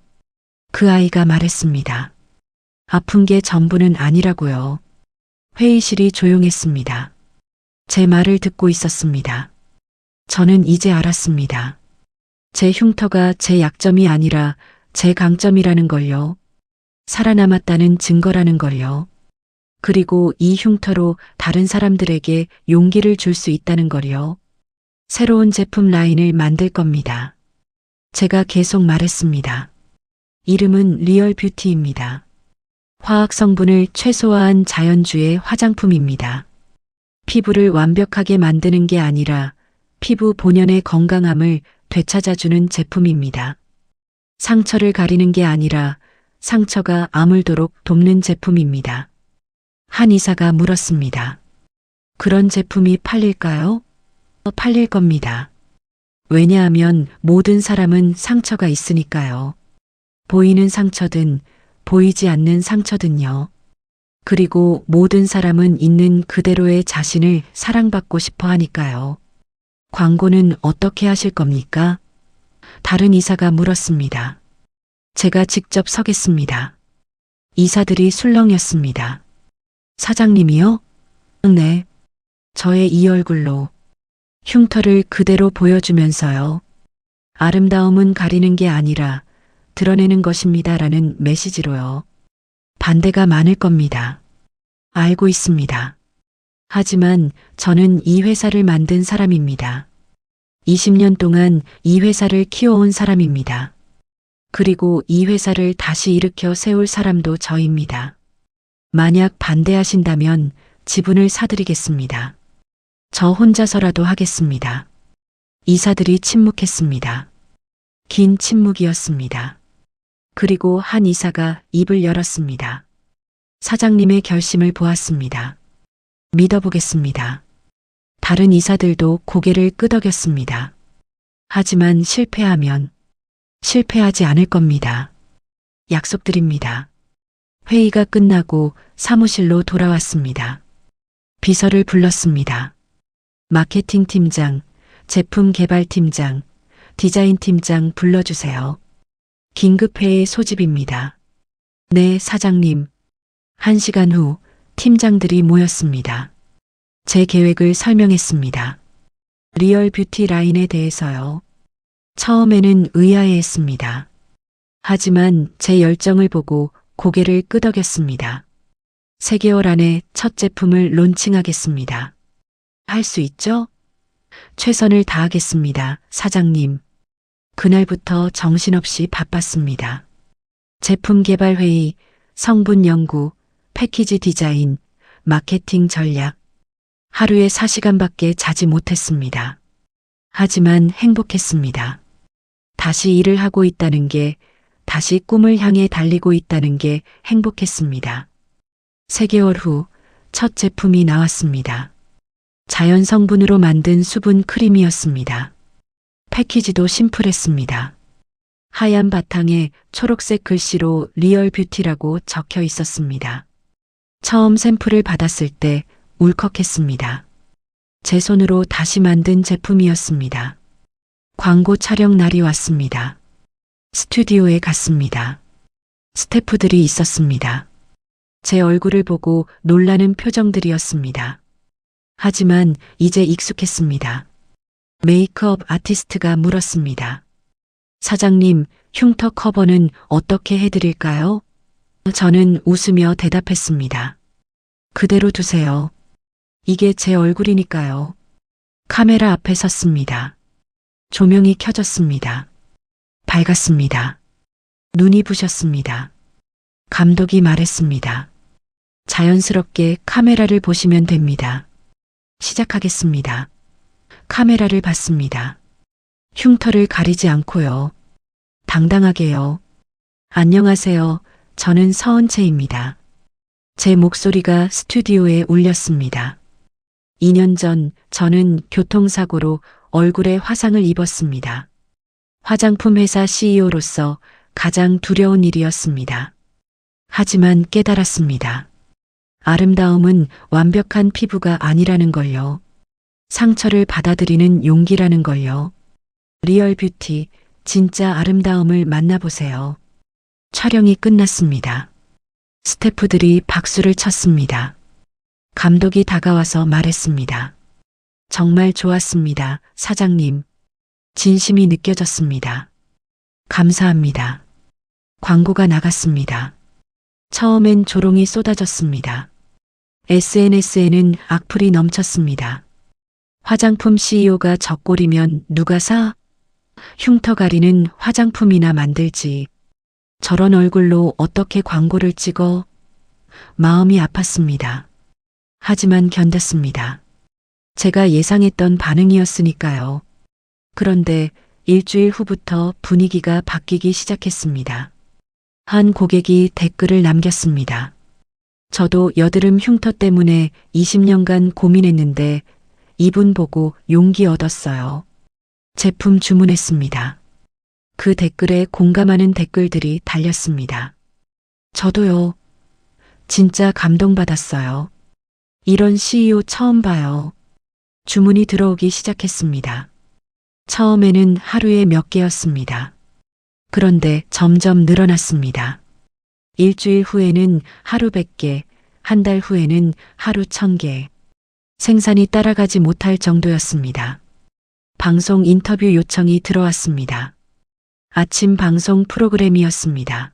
Speaker 1: 그 아이가 말했습니다. 아픈 게 전부는 아니라고요. 회의실이 조용했습니다. 제 말을 듣고 있었습니다. 저는 이제 알았습니다. 제 흉터가 제 약점이 아니라 제 강점이라는 걸요. 살아남았다는 증거라는 걸요. 그리고 이 흉터로 다른 사람들에게 용기를 줄 수 있다는 걸요. 새로운 제품 라인을 만들 겁니다. 제가 계속 말했습니다. 이름은 리얼 뷰티입니다. 화학 성분을 최소화한 자연주의 화장품입니다. 피부를 완벽하게 만드는 게 아니라 피부 본연의 건강함을 되찾아주는 제품입니다. 상처를 가리는 게 아니라 상처가 아물도록 돕는 제품입니다. 한 이사가 물었습니다. 그런 제품이 팔릴까요? 팔릴 겁니다. 왜냐하면 모든 사람은 상처가 있으니까요. 보이는 상처든 보이지 않는 상처든요. 그리고 모든 사람은 있는 그대로의 자신을 사랑받고 싶어 하니까요. 광고는 어떻게 하실 겁니까? 다른 이사가 물었습니다. 제가 직접 서겠습니다. 이사들이 술렁였습니다. 사장님이요? 네. 저의 이 얼굴로 흉터를 그대로 보여주면서요. 아름다움은 가리는 게 아니라 드러내는 것입니다라는 메시지로요. 반대가 많을 겁니다. 알고 있습니다. 하지만 저는 이 회사를 만든 사람입니다. 20년 동안 이 회사를 키워온 사람입니다. 그리고 이 회사를 다시 일으켜 세울 사람도 저입니다. 만약 반대하신다면 지분을 사드리겠습니다. 저 혼자서라도 하겠습니다. 이사들이 침묵했습니다. 긴 침묵이었습니다. 그리고 한 이사가 입을 열었습니다. 사장님의 결심을 보았습니다. 믿어보겠습니다. 다른 이사들도 고개를 끄덕였습니다. 하지만 실패하지 않을 겁니다. 약속드립니다. 회의가 끝나고 사무실로 돌아왔습니다. 비서를 불렀습니다. 마케팅 팀장, 제품 개발 팀장, 디자인 팀장 불러주세요. 긴급회의 소집입니다. 네, 사장님. 1시간 후 팀장들이 모였습니다. 제 계획을 설명했습니다. 리얼 뷰티 라인에 대해서요. 처음에는 의아해했습니다. 하지만 제 열정을 보고 고개를 끄덕였습니다. 3개월 안에 첫 제품을 론칭하겠습니다. 할 수 있죠? 최선을 다하겠습니다, 사장님. 그날부터 정신없이 바빴습니다. 제품 개발 회의, 성분 연구, 패키지 디자인, 마케팅 전략. 하루에 4시간밖에 자지 못했습니다. 하지만 행복했습니다. 다시 일을 하고 있다는 게, 다시 꿈을 향해 달리고 있다는 게 행복했습니다. 3개월 후 첫 제품이 나왔습니다. 자연 성분으로 만든 수분 크림이었습니다. 패키지도 심플했습니다. 하얀 바탕에 초록색 글씨로 리얼 뷰티라고 적혀 있었습니다. 처음 샘플을 받았을 때 울컥했습니다. 제 손으로 다시 만든 제품이었습니다. 광고 촬영 날이 왔습니다. 스튜디오에 갔습니다. 스태프들이 있었습니다. 제 얼굴을 보고 놀라는 표정들이었습니다. 하지만 이제 익숙했습니다. 메이크업 아티스트가 물었습니다. 사장님, 흉터 커버는 어떻게 해드릴까요? 저는 웃으며 대답했습니다. 그대로 두세요. 이게 제 얼굴이니까요. 카메라 앞에 섰습니다. 조명이 켜졌습니다. 밝았습니다. 눈이 부셨습니다. 감독이 말했습니다. 자연스럽게 카메라를 보시면 됩니다. 시작하겠습니다. 카메라를 봤습니다. 흉터를 가리지 않고요. 당당하게요. 안녕하세요. 저는 서은채입니다. 제 목소리가 스튜디오에 울렸습니다. 2년 전 저는 교통사고로 얼굴에 화상을 입었습니다. 화장품 회사 CEO로서 가장 두려운 일이었습니다. 하지만 깨달았습니다. 아름다움은 완벽한 피부가 아니라는 걸요. 상처를 받아들이는 용기라는 걸요. 리얼 뷰티, 진짜 아름다움을 만나보세요. 촬영이 끝났습니다. 스태프들이 박수를 쳤습니다. 감독이 다가와서 말했습니다. 정말 좋았습니다, 사장님. 진심이 느껴졌습니다. 감사합니다. 광고가 나갔습니다. 처음엔 조롱이 쏟아졌습니다. SNS에는 악플이 넘쳤습니다. 화장품 CEO가 저 꼴이면 누가 사? 흉터 가리는 화장품이나 만들지. 저런 얼굴로 어떻게 광고를 찍어? 마음이 아팠습니다. 하지만 견뎠습니다. 제가 예상했던 반응이었으니까요. 그런데 일주일 후부터 분위기가 바뀌기 시작했습니다. 한 고객이 댓글을 남겼습니다. 저도 여드름 흉터 때문에 20년간 고민했는데 이분 보고 용기 얻었어요. 제품 주문했습니다. 그 댓글에 공감하는 댓글들이 달렸습니다. 저도요. 진짜 감동받았어요. 이런 CEO 처음 봐요. 주문이 들어오기 시작했습니다. 처음에는 하루에 몇 개였습니다. 그런데 점점 늘어났습니다. 일주일 후에는 하루 100개, 한 달 후에는 하루 1000개. 생산이 따라가지 못할 정도였습니다. 방송 인터뷰 요청이 들어왔습니다. 아침 방송 프로그램이었습니다.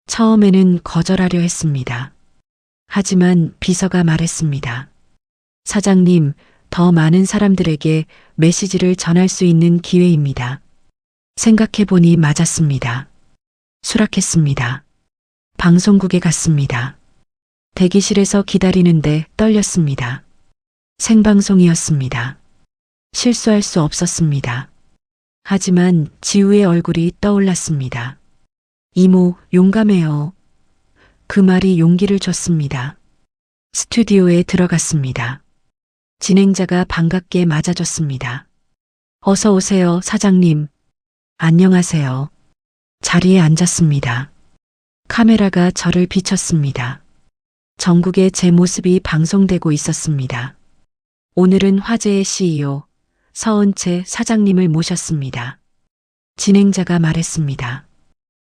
Speaker 1: 처음에는 거절하려 했습니다. 하지만 비서가 말했습니다. 사장님, 더 많은 사람들에게 메시지를 전할 수 있는 기회입니다. 생각해보니 맞았습니다. 수락했습니다. 방송국에 갔습니다. 대기실에서 기다리는데 떨렸습니다. 생방송이었습니다. 실수할 수 없었습니다. 하지만 지우의 얼굴이 떠올랐습니다. 이모, 용감해요. 그 말이 용기를 줬습니다. 스튜디오에 들어갔습니다. 진행자가 반갑게 맞아줬습니다. 어서 오세요, 사장님. 안녕하세요. 자리에 앉았습니다. 카메라가 저를 비췄습니다. 전국에 제 모습이 방송되고 있었습니다. 오늘은 화제의 CEO 서은채 사장님을 모셨습니다. 진행자가 말했습니다.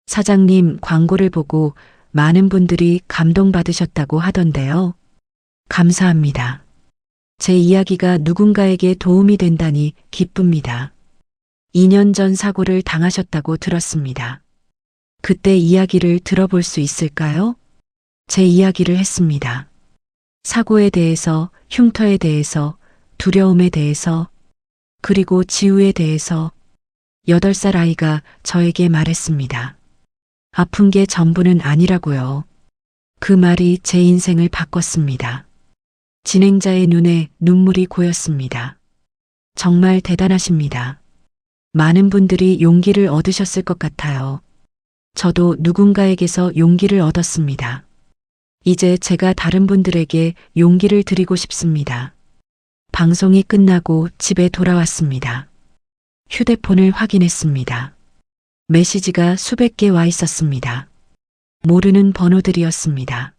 Speaker 1: 사장님, 광고를 보고 많은 분들이 감동받으셨다고 하던데요. 감사합니다. 제 이야기가 누군가에게 도움이 된다니 기쁩니다. 2년 전 사고를 당하셨다고 들었습니다. 그때 이야기를 들어볼 수 있을까요? 제 이야기를 했습니다. 사고에 대해서, 흉터에 대해서, 두려움에 대해서, 그리고 지우에 대해서 8살 아이가 저에게 말했습니다. 아픈 게 전부는 아니라고요. 그 말이 제 인생을 바꿨습니다. 진행자의 눈에 눈물이 고였습니다. 정말 대단하십니다. 많은 분들이 용기를 얻으셨을 것 같아요. 저도 누군가에게서 용기를 얻었습니다. 이제 제가 다른 분들에게 용기를 드리고 싶습니다. 방송이 끝나고 집에 돌아왔습니다. 휴대폰을 확인했습니다. 메시지가 수백 개 와 있었습니다. 모르는 번호들이었습니다.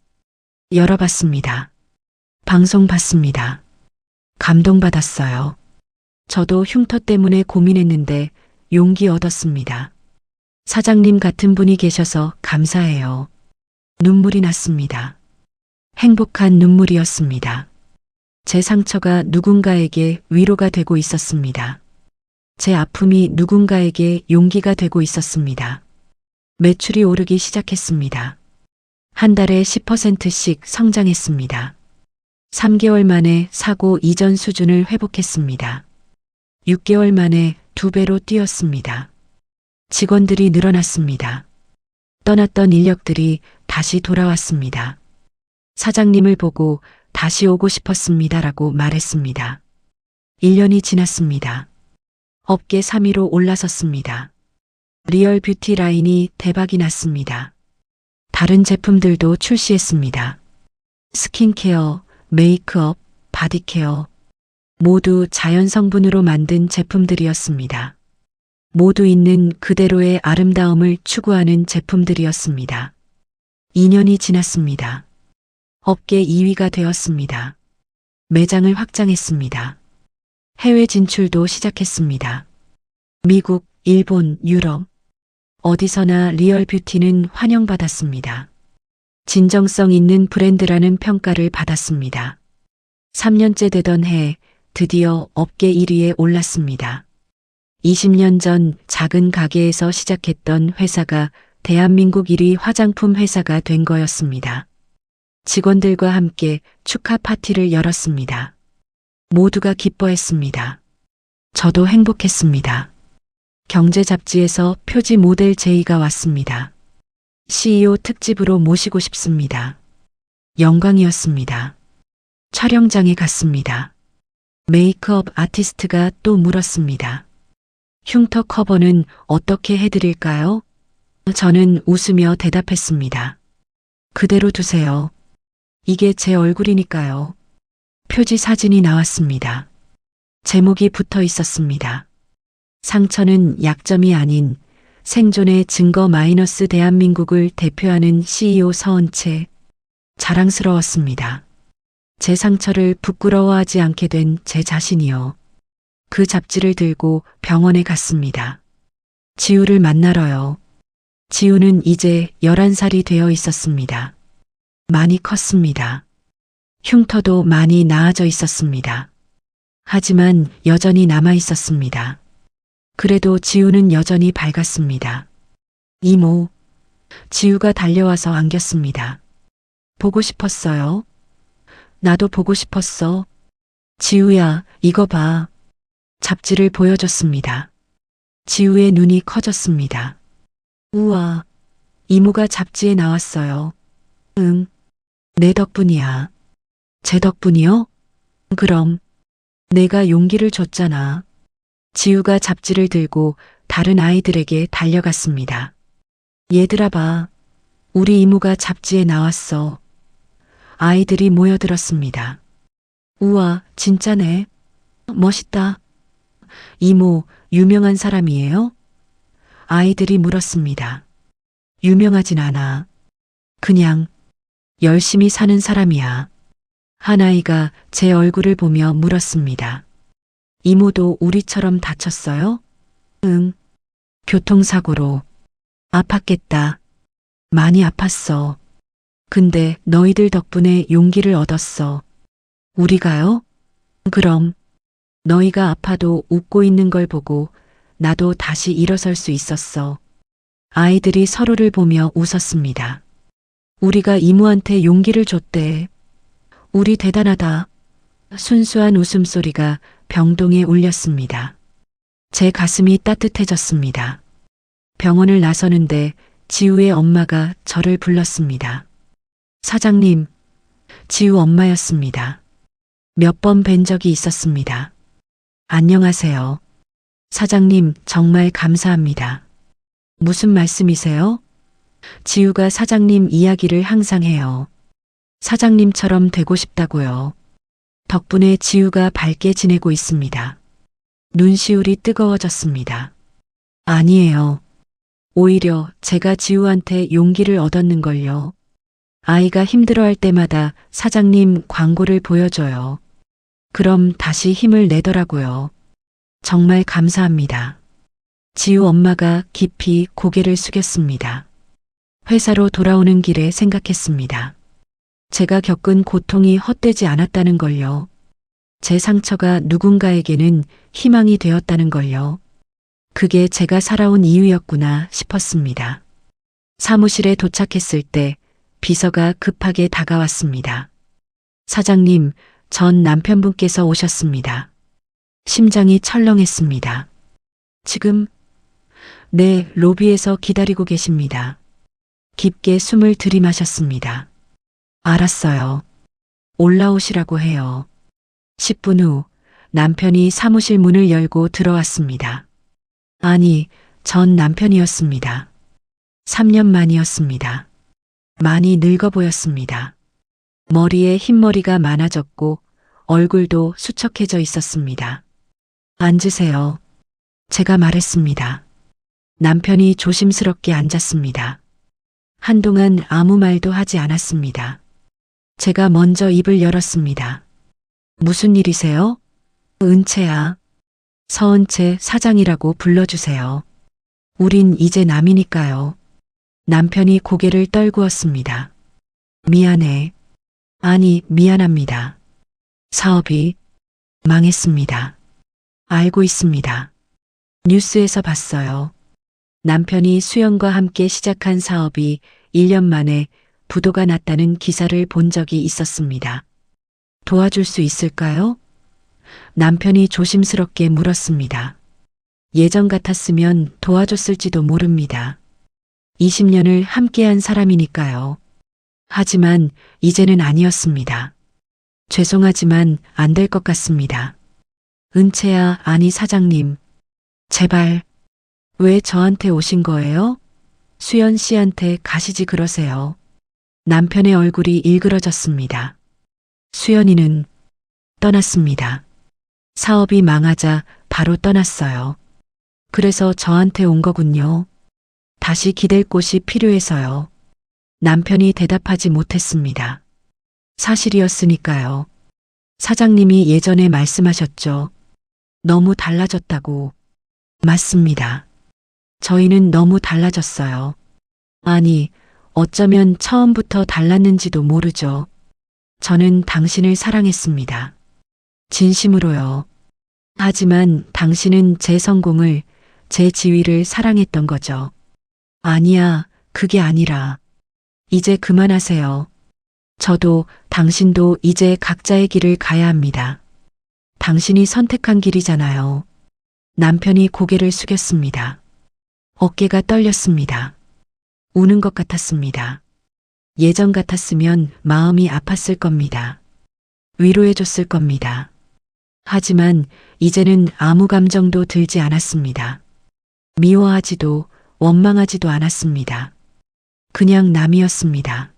Speaker 1: 열어봤습니다. 방송 봤습니다. 감동받았어요. 저도 흉터 때문에 고민했는데 용기 얻었습니다. 사장님 같은 분이 계셔서 감사해요. 눈물이 났습니다. 행복한 눈물이었습니다. 제 상처가 누군가에게 위로가 되고 있었습니다. 제 아픔이 누군가에게 용기가 되고 있었습니다. 매출이 오르기 시작했습니다. 한 달에 10%씩 성장했습니다. 3개월 만에 사고 이전 수준을 회복했습니다. 6개월 만에 2배로 뛰었습니다. 직원들이 늘어났습니다. 떠났던 인력들이 다시 돌아왔습니다. 사장님을 보고 다시 오고 싶었습니다라고 말했습니다. 1년이 지났습니다. 업계 3위로 올라섰습니다. 리얼 뷰티 라인이 대박이 났습니다. 다른 제품들도 출시했습니다. 스킨케어, 메이크업, 바디케어 모두 자연 성분으로 만든 제품들이었습니다. 모두 있는 그대로의 아름다움을 추구하는 제품들이었습니다. 2년이 지났습니다. 업계 2위가 되었습니다. 매장을 확장했습니다. 해외 진출도 시작했습니다. 미국, 일본, 유럽 어디서나 리얼 뷰티는 환영받았습니다. 진정성 있는 브랜드라는 평가를 받았습니다. 3년째 되던 해 드디어 업계 1위에 올랐습니다. 20년 전 작은 가게에서 시작했던 회사가 대한민국 1위 화장품 회사가 된 거였습니다. 직원들과 함께 축하 파티를 열었습니다. 모두가 기뻐했습니다. 저도 행복했습니다. 경제 잡지에서 표지 모델 제의가 왔습니다. CEO 특집으로 모시고 싶습니다. 영광이었습니다. 촬영장에 갔습니다. 메이크업 아티스트가 또 물었습니다. 흉터 커버는 어떻게 해드릴까요? 저는 웃으며 대답했습니다. 그대로 두세요. 이게 제 얼굴이니까요. 표지 사진이 나왔습니다. 제목이 붙어 있었습니다. 상처는 약점이 아닌 생존의 증거 마이너스 대한민국을 대표하는 CEO 서은채. 자랑스러웠습니다. 제 상처를 부끄러워하지 않게 된 제 자신이요. 그 잡지를 들고 병원에 갔습니다. 지우를 만나러요. 지우는 이제 11살이 되어 있었습니다. 많이 컸습니다. 흉터도 많이 나아져 있었습니다. 하지만 여전히 남아 있었습니다. 그래도 지우는 여전히 밝았습니다. 이모, 지우가 달려와서 안겼습니다. 보고 싶었어요. 나도 보고 싶었어. 지우야, 이거 봐. 잡지를 보여줬습니다. 지우의 눈이 커졌습니다. 우와, 이모가 잡지에 나왔어요. 응, 내 덕분이야. 제 덕분이요? 그럼 내가 용기를 줬잖아. 지우가 잡지를 들고 다른 아이들에게 달려갔습니다. 얘들아 봐. 우리 이모가 잡지에 나왔어. 아이들이 모여들었습니다. 우와, 진짜네. 멋있다. 이모, 유명한 사람이에요? 아이들이 물었습니다. 유명하진 않아. 그냥 열심히 사는 사람이야. 한 아이가 제 얼굴을 보며 물었습니다. 이모도 우리처럼 다쳤어요? 응. 교통사고로. 아팠겠다. 많이 아팠어. 근데 너희들 덕분에 용기를 얻었어. 우리가요? 그럼. 너희가 아파도 웃고 있는 걸 보고 나도 다시 일어설 수 있었어. 아이들이 서로를 보며 웃었습니다. 우리가 이모한테 용기를 줬대. 우리 대단하다. 순수한 웃음소리가 병동에 울렸습니다. 제 가슴이 따뜻해졌습니다. 병원을 나서는데 지우의 엄마가 저를 불렀습니다. 사장님, 지우 엄마였습니다. 몇 번 뵌 적이 있었습니다. 안녕하세요. 사장님, 정말 감사합니다. 무슨 말씀이세요? 지우가 사장님 이야기를 항상 해요. 사장님처럼 되고 싶다고요. 덕분에 지우가 밝게 지내고 있습니다. 눈시울이 뜨거워졌습니다. 아니에요. 오히려 제가 지우한테 용기를 얻었는걸요. 아이가 힘들어할 때마다 사장님 광고를 보여줘요. 그럼 다시 힘을 내더라고요. 정말 감사합니다. 지우 엄마가 깊이 고개를 숙였습니다. 회사로 돌아오는 길에 생각했습니다. 제가 겪은 고통이 헛되지 않았다는 걸요. 제 상처가 누군가에게는 희망이 되었다는 걸요. 그게 제가 살아온 이유였구나 싶었습니다. 사무실에 도착했을 때 비서가 급하게 다가왔습니다. 사장님, 전 남편분께서 오셨습니다. 심장이 철렁했습니다. 지금? 네, 로비에서 기다리고 계십니다. 깊게 숨을 들이마셨습니다. 알았어요. 올라오시라고 해요. 10분 후 남편이 사무실 문을 열고 들어왔습니다. 아니, 전 남편이었습니다. 3년 만이었습니다. 많이 늙어 보였습니다. 머리에 흰머리가 많아졌고 얼굴도 수척해져 있었습니다. 앉으세요. 제가 말했습니다. 남편이 조심스럽게 앉았습니다. 한동안 아무 말도 하지 않았습니다. 제가 먼저 입을 열었습니다. 무슨 일이세요? 은채야. 서은채 사장이라고 불러주세요. 우린 이제 남이니까요. 남편이 고개를 떨구었습니다. 미안해. 아니, 미안합니다. 사업이 망했습니다. 알고 있습니다. 뉴스에서 봤어요. 남편이 수연과 함께 시작한 사업이 1년 만에 부도가 났다는 기사를 본 적이 있었습니다. 도와줄 수 있을까요? 남편이 조심스럽게 물었습니다. 예전 같았으면 도와줬을지도 모릅니다. 20년을 함께한 사람이니까요. 하지만 이제는 아니었습니다. 죄송하지만 안 될 것 같습니다. 은채야, 아니 사장님. 제발. 왜 저한테 오신 거예요? 수연 씨한테 가시지 그러세요. 남편의 얼굴이 일그러졌습니다. 수연이는 떠났습니다. 사업이 망하자 바로 떠났어요. 그래서 저한테 온 거군요. 다시 기댈 곳이 필요해서요. 남편이 대답하지 못했습니다. 사실이었으니까요. 사장님이 예전에 말씀하셨죠. 너무 달라졌다고. 맞습니다. 저희는 너무 달라졌어요. 아니, 어쩌면 처음부터 달랐는지도 모르죠. 저는 당신을 사랑했습니다. 진심으로요. 하지만 당신은 제 성공을, 제 지위를 사랑했던 거죠. 아니야, 그게 아니라. 이제 그만하세요. 저도 당신도 이제 각자의 길을 가야 합니다. 당신이 선택한 길이잖아요. 남편이 고개를 숙였습니다. 어깨가 떨렸습니다. 우는 것 같았습니다. 예전 같았으면 마음이 아팠을 겁니다. 위로해줬을 겁니다. 하지만 이제는 아무 감정도 들지 않았습니다. 미워하지도 원망하지도 않았습니다. 그냥 남이었습니다.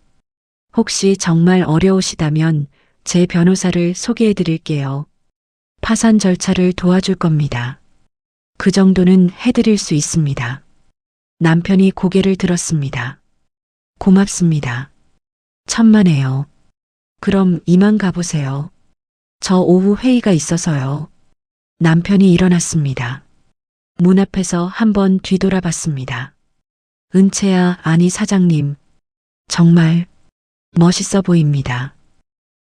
Speaker 1: 혹시 정말 어려우시다면 제 변호사를 소개해 드릴게요. 파산 절차를 도와줄 겁니다. 그 정도는 해드릴 수 있습니다. 남편이 고개를 들었습니다. 고맙습니다. 천만에요. 그럼 이만 가보세요. 저 오후 회의가 있어서요. 남편이 일어났습니다. 문 앞에서 한번 뒤돌아봤습니다. 은채야, 아니 사장님. 정말 멋있어 보입니다.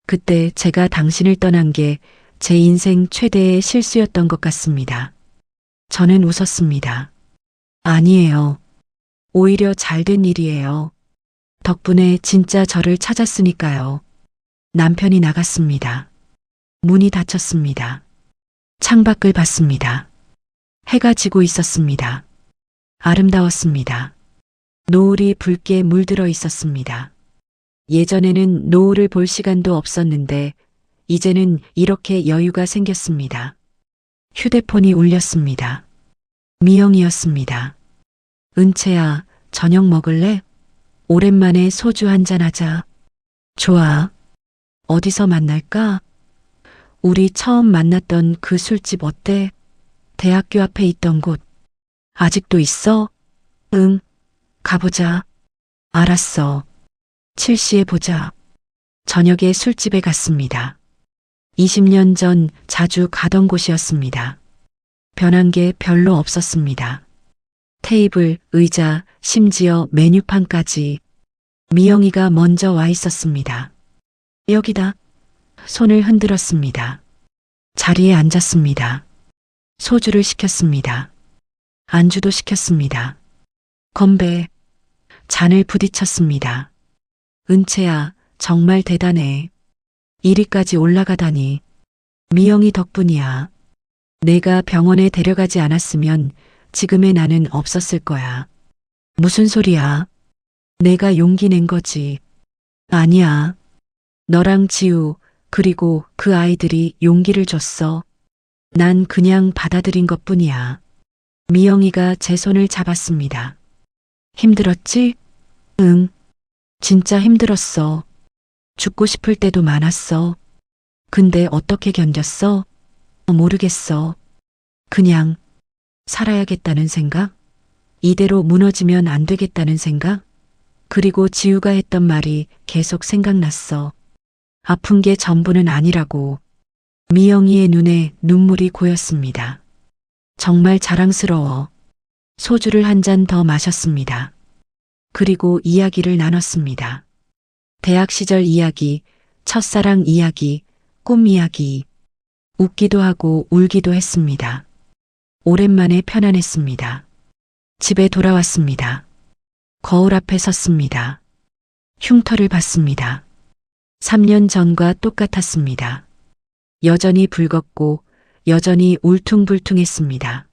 Speaker 1: 그때 제가 당신을 떠난 게 제 인생 최대의 실수였던 것 같습니다. 저는 웃었습니다. 아니에요. 오히려 잘된 일이에요. 덕분에 진짜 저를 찾았으니까요. 남편이 나갔습니다. 문이 닫혔습니다. 창밖을 봤습니다. 해가 지고 있었습니다. 아름다웠습니다. 노을이 붉게 물들어 있었습니다. 예전에는 노을을 볼 시간도 없었는데 이제는 이렇게 여유가 생겼습니다. 휴대폰이 울렸습니다. 미영이었습니다. 은채야, 저녁 먹을래? 오랜만에 소주 한잔 하자. 좋아. 어디서 만날까? 우리 처음 만났던 그 술집 어때? 대학교 앞에 있던 곳. 아직도 있어? 응. 가보자. 알았어. 7시에 보자. 저녁에 술집에 갔습니다. 20년 전 자주 가던 곳이었습니다. 변한 게 별로 없었습니다. 테이블, 의자, 심지어 메뉴판까지. 미영이가 먼저 와 있었습니다. 여기다. 손을 흔들었습니다. 자리에 앉았습니다. 소주를 시켰습니다. 안주도 시켰습니다. 건배. 잔을 부딪혔습니다. 은채야, 정말 대단해. 1위까지 올라가다니. 미영이 덕분이야. 내가 병원에 데려가지 않았으면 지금의 나는 없었을 거야. 무슨 소리야? 내가 용기 낸 거지. 아니야. 너랑 지우, 그리고 그 아이들이 용기를 줬어. 난 그냥 받아들인 것뿐이야. 미영이가 제 손을 잡았습니다. 힘들었지? 응. 진짜 힘들었어. 죽고 싶을 때도 많았어. 근데 어떻게 견뎠어? 모르겠어. 그냥 살아야겠다는 생각? 이대로 무너지면 안 되겠다는 생각? 그리고 지우가 했던 말이 계속 생각났어. 아픈 게 전부는 아니라고. 미영이의 눈에 눈물이 고였습니다. 정말 자랑스러워. 소주를 한 잔 더 마셨습니다. 그리고 이야기를 나눴습니다. 대학 시절 이야기, 첫사랑 이야기, 꿈 이야기. 웃기도 하고 울기도 했습니다. 오랜만에 편안했습니다. 집에 돌아왔습니다. 거울 앞에 섰습니다. 흉터를 봤습니다. 3년 전과 똑같았습니다. 여전히 붉었고 여전히 울퉁불퉁했습니다.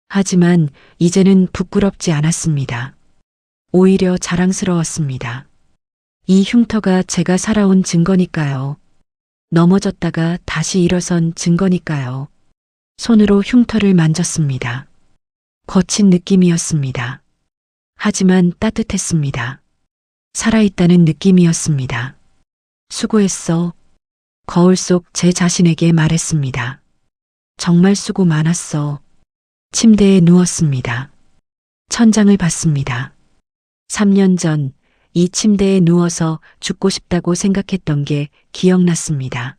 Speaker 1: 하지만 이제는 부끄럽지 않았습니다. 오히려 자랑스러웠습니다. 이 흉터가 제가 살아온 증거니까요. 넘어졌다가 다시 일어선 증거니까요. 손으로 흉터를 만졌습니다. 거친 느낌이었습니다. 하지만 따뜻했습니다. 살아있다는 느낌이었습니다. 수고했어. 거울 속 제 자신에게 말했습니다. 정말 수고 많았어. 침대에 누웠습니다. 천장을 봤습니다. 3년 전 이 침대에 누워서 죽고 싶다고 생각했던 게 기억났습니다.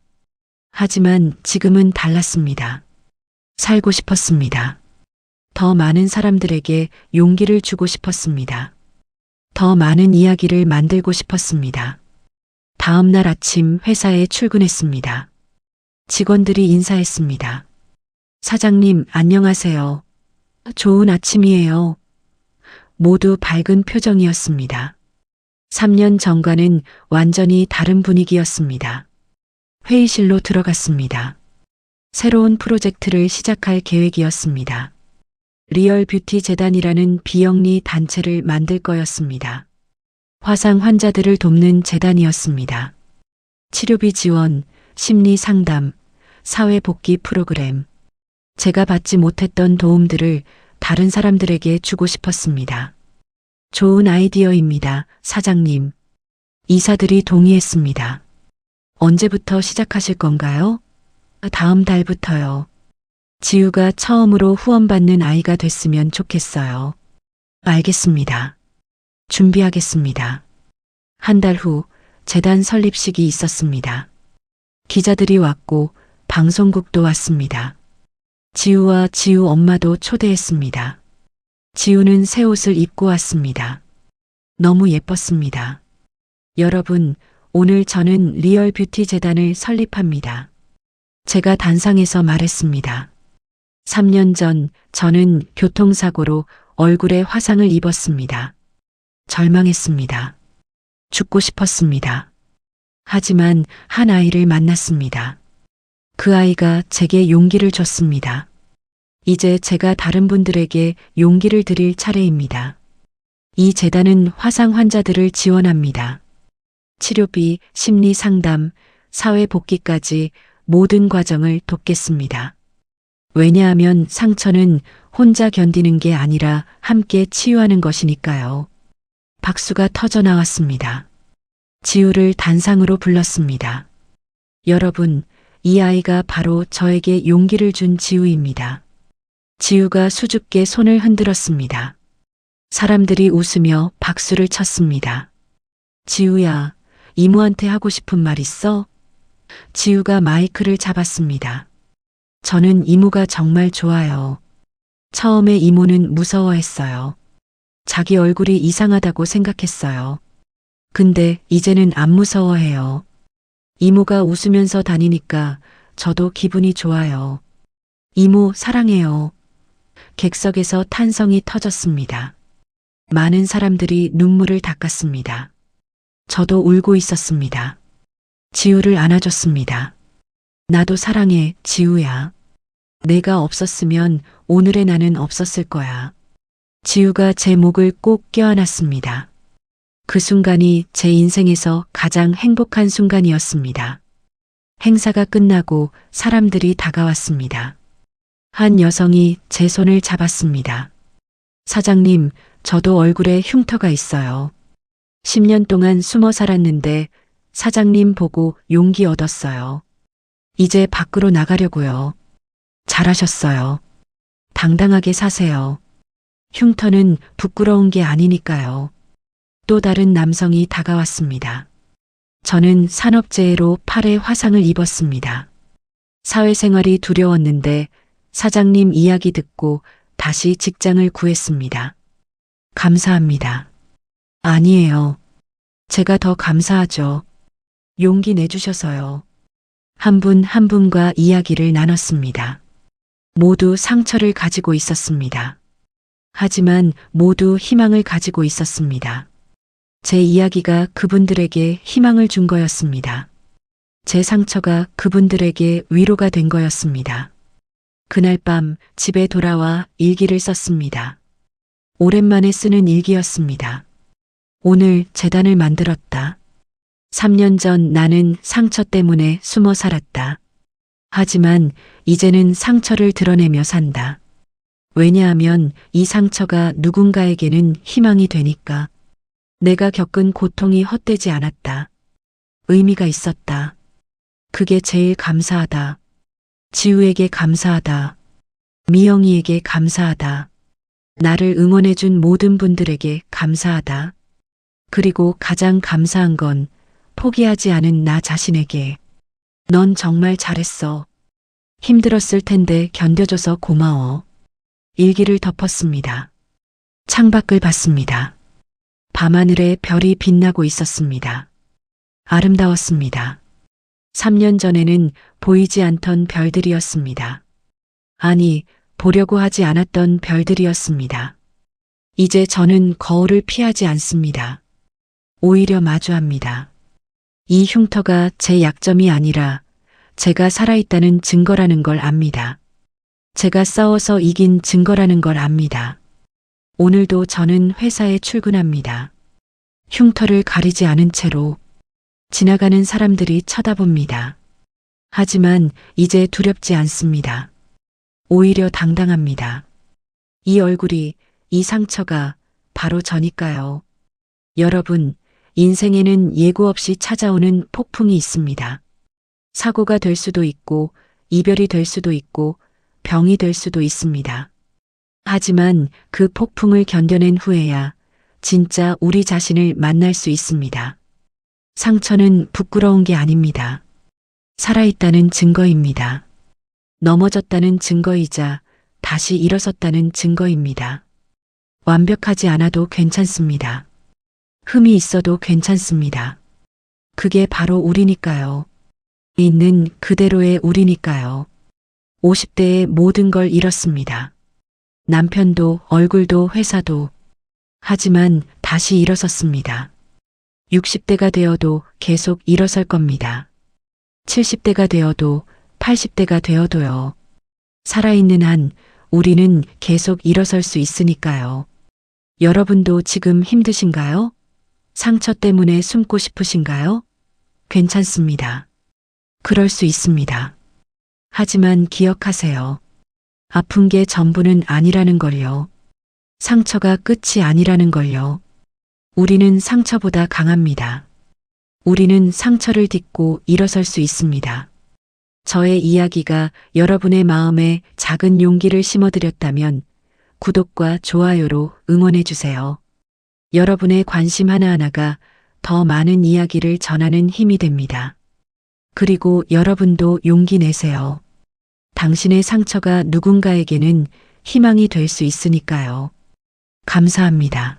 Speaker 1: 하지만 지금은 달랐습니다. 살고 싶었습니다. 더 많은 사람들에게 용기를 주고 싶었습니다. 더 많은 이야기를 만들고 싶었습니다. 다음 날 아침 회사에 출근했습니다. 직원들이 인사했습니다. 사장님, 안녕하세요. 좋은 아침이에요. 모두 밝은 표정이었습니다. 3년 전과는 완전히 다른 분위기였습니다. 회의실로 들어갔습니다. 새로운 프로젝트를 시작할 계획이었습니다. 리얼 뷰티 재단이라는 비영리 단체를 만들 거였습니다. 화상 환자들을 돕는 재단이었습니다. 치료비 지원, 심리 상담, 사회 복귀 프로그램. 제가 받지 못했던 도움들을 다른 사람들에게 주고 싶었습니다. 좋은 아이디어입니다, 사장님. 이사들이 동의했습니다. 언제부터 시작하실 건가요? 다음 달부터요. 지우가 처음으로 후원받는 아이가 됐으면 좋겠어요. 알겠습니다. 준비하겠습니다. 한 달 후 재단 설립식이 있었습니다. 기자들이 왔고 방송국도 왔습니다. 지우와 지우 엄마도 초대했습니다. 지우는 새 옷을 입고 왔습니다. 너무 예뻤습니다. 여러분, 오늘 저는 리얼 뷰티 재단을 설립합니다. 제가 단상에서 말했습니다. 3년 전 저는 교통사고로 얼굴에 화상을 입었습니다. 절망했습니다. 죽고 싶었습니다. 하지만 한 아이를 만났습니다. 그 아이가 제게 용기를 줬습니다. 이제 제가 다른 분들에게 용기를 드릴 차례입니다. 이 재단은 화상 환자들을 지원합니다. 치료비, 심리 상담, 사회 복귀까지 모든 과정을 돕겠습니다. 왜냐하면 상처는 혼자 견디는 게 아니라 함께 치유하는 것이니까요. 박수가 터져 나왔습니다. 지우를 단상으로 불렀습니다. 여러분, 이 아이가 바로 저에게 용기를 준 지우입니다. 지우가 수줍게 손을 흔들었습니다. 사람들이 웃으며 박수를 쳤습니다. 지우야, 이모한테 하고 싶은 말 있어? 지우가 마이크를 잡았습니다. 저는 이모가 정말 좋아요. 처음에 이모는 무서워했어요. 자기 얼굴이 이상하다고 생각했어요. 근데 이제는 안 무서워해요. 이모가 웃으면서 다니니까 저도 기분이 좋아요. 이모 사랑해요. 객석에서 탄성이 터졌습니다. 많은 사람들이 눈물을 닦았습니다. 저도 울고 있었습니다. 지우를 안아줬습니다. 나도 사랑해, 지우야. 내가 없었으면 오늘의 나는 없었을 거야. 지우가 제 목을 꼭 껴안았습니다. 그 순간이 제 인생에서 가장 행복한 순간이었습니다. 행사가 끝나고 사람들이 다가왔습니다. 한 여성이 제 손을 잡았습니다. 사장님, 저도 얼굴에 흉터가 있어요. 10년 동안 숨어 살았는데 사장님 보고 용기 얻었어요. 이제 밖으로 나가려고요. 잘하셨어요. 당당하게 사세요. 흉터는 부끄러운 게 아니니까요. 또 다른 남성이 다가왔습니다. 저는 산업재해로 팔에 화상을 입었습니다. 사회생활이 두려웠는데 사장님 이야기 듣고 다시 직장을 구했습니다. 감사합니다. 아니에요. 제가 더 감사하죠. 용기 내주셔서요. 한 분 한 분과 이야기를 나눴습니다. 모두 상처를 가지고 있었습니다. 하지만 모두 희망을 가지고 있었습니다. 제 이야기가 그분들에게 희망을 준 거였습니다. 제 상처가 그분들에게 위로가 된 거였습니다. 그날 밤 집에 돌아와 일기를 썼습니다. 오랜만에 쓰는 일기였습니다. 오늘 재단을 만들었다. 3년 전 나는 상처 때문에 숨어 살았다. 하지만 이제는 상처를 드러내며 산다. 왜냐하면 이 상처가 누군가에게는 희망이 되니까. 내가 겪은 고통이 헛되지 않았다. 의미가 있었다. 그게 제일 감사하다. 지우에게 감사하다. 미영이에게 감사하다. 나를 응원해준 모든 분들에게 감사하다. 그리고 가장 감사한 건 포기하지 않은 나 자신에게. 넌 정말 잘했어. 힘들었을 텐데 견뎌줘서 고마워. 일기를 덮었습니다. 창밖을 봤습니다. 밤하늘에 별이 빛나고 있었습니다. 아름다웠습니다. 3년 전에는 보이지 않던 별들이었습니다. 아니, 보려고 하지 않았던 별들이었습니다. 이제 저는 거울을 피하지 않습니다. 오히려 마주합니다. 이 흉터가 제 약점이 아니라 제가 살아있다는 증거라는 걸 압니다. 제가 싸워서 이긴 증거라는 걸 압니다. 오늘도 저는 회사에 출근합니다. 흉터를 가리지 않은 채로 지나가는 사람들이 쳐다봅니다. 하지만 이제 두렵지 않습니다. 오히려 당당합니다. 이 얼굴이, 이 상처가 바로 저니까요. 여러분, 인생에는 예고 없이 찾아오는 폭풍이 있습니다. 사고가 될 수도 있고, 이별이 될 수도 있고, 병이 될 수도 있습니다. 하지만 그 폭풍을 견뎌낸 후에야 진짜 우리 자신을 만날 수 있습니다. 상처는 부끄러운 게 아닙니다. 살아있다는 증거입니다. 넘어졌다는 증거이자 다시 일어섰다는 증거입니다. 완벽하지 않아도 괜찮습니다. 흠이 있어도 괜찮습니다. 그게 바로 우리니까요. 있는 그대로의 우리니까요. 50대에 모든 걸 잃었습니다. 남편도 얼굴도 회사도. 하지만 다시 일어섰습니다. 60대가 되어도 계속 일어설 겁니다. 70대가 되어도 80대가 되어도요. 살아있는 한 우리는 계속 일어설 수 있으니까요. 여러분도 지금 힘드신가요? 상처 때문에 숨고 싶으신가요? 괜찮습니다. 그럴 수 있습니다. 하지만 기억하세요. 아픈 게 전부는 아니라는 걸요. 상처가 끝이 아니라는 걸요. 우리는 상처보다 강합니다. 우리는 상처를 딛고 일어설 수 있습니다. 저의 이야기가 여러분의 마음에 작은 용기를 심어드렸다면 구독과 좋아요로 응원해주세요. 여러분의 관심 하나하나가 더 많은 이야기를 전하는 힘이 됩니다. 그리고 여러분도 용기 내세요. 당신의 상처가 누군가에게는 희망이 될 수 있으니까요. 감사합니다.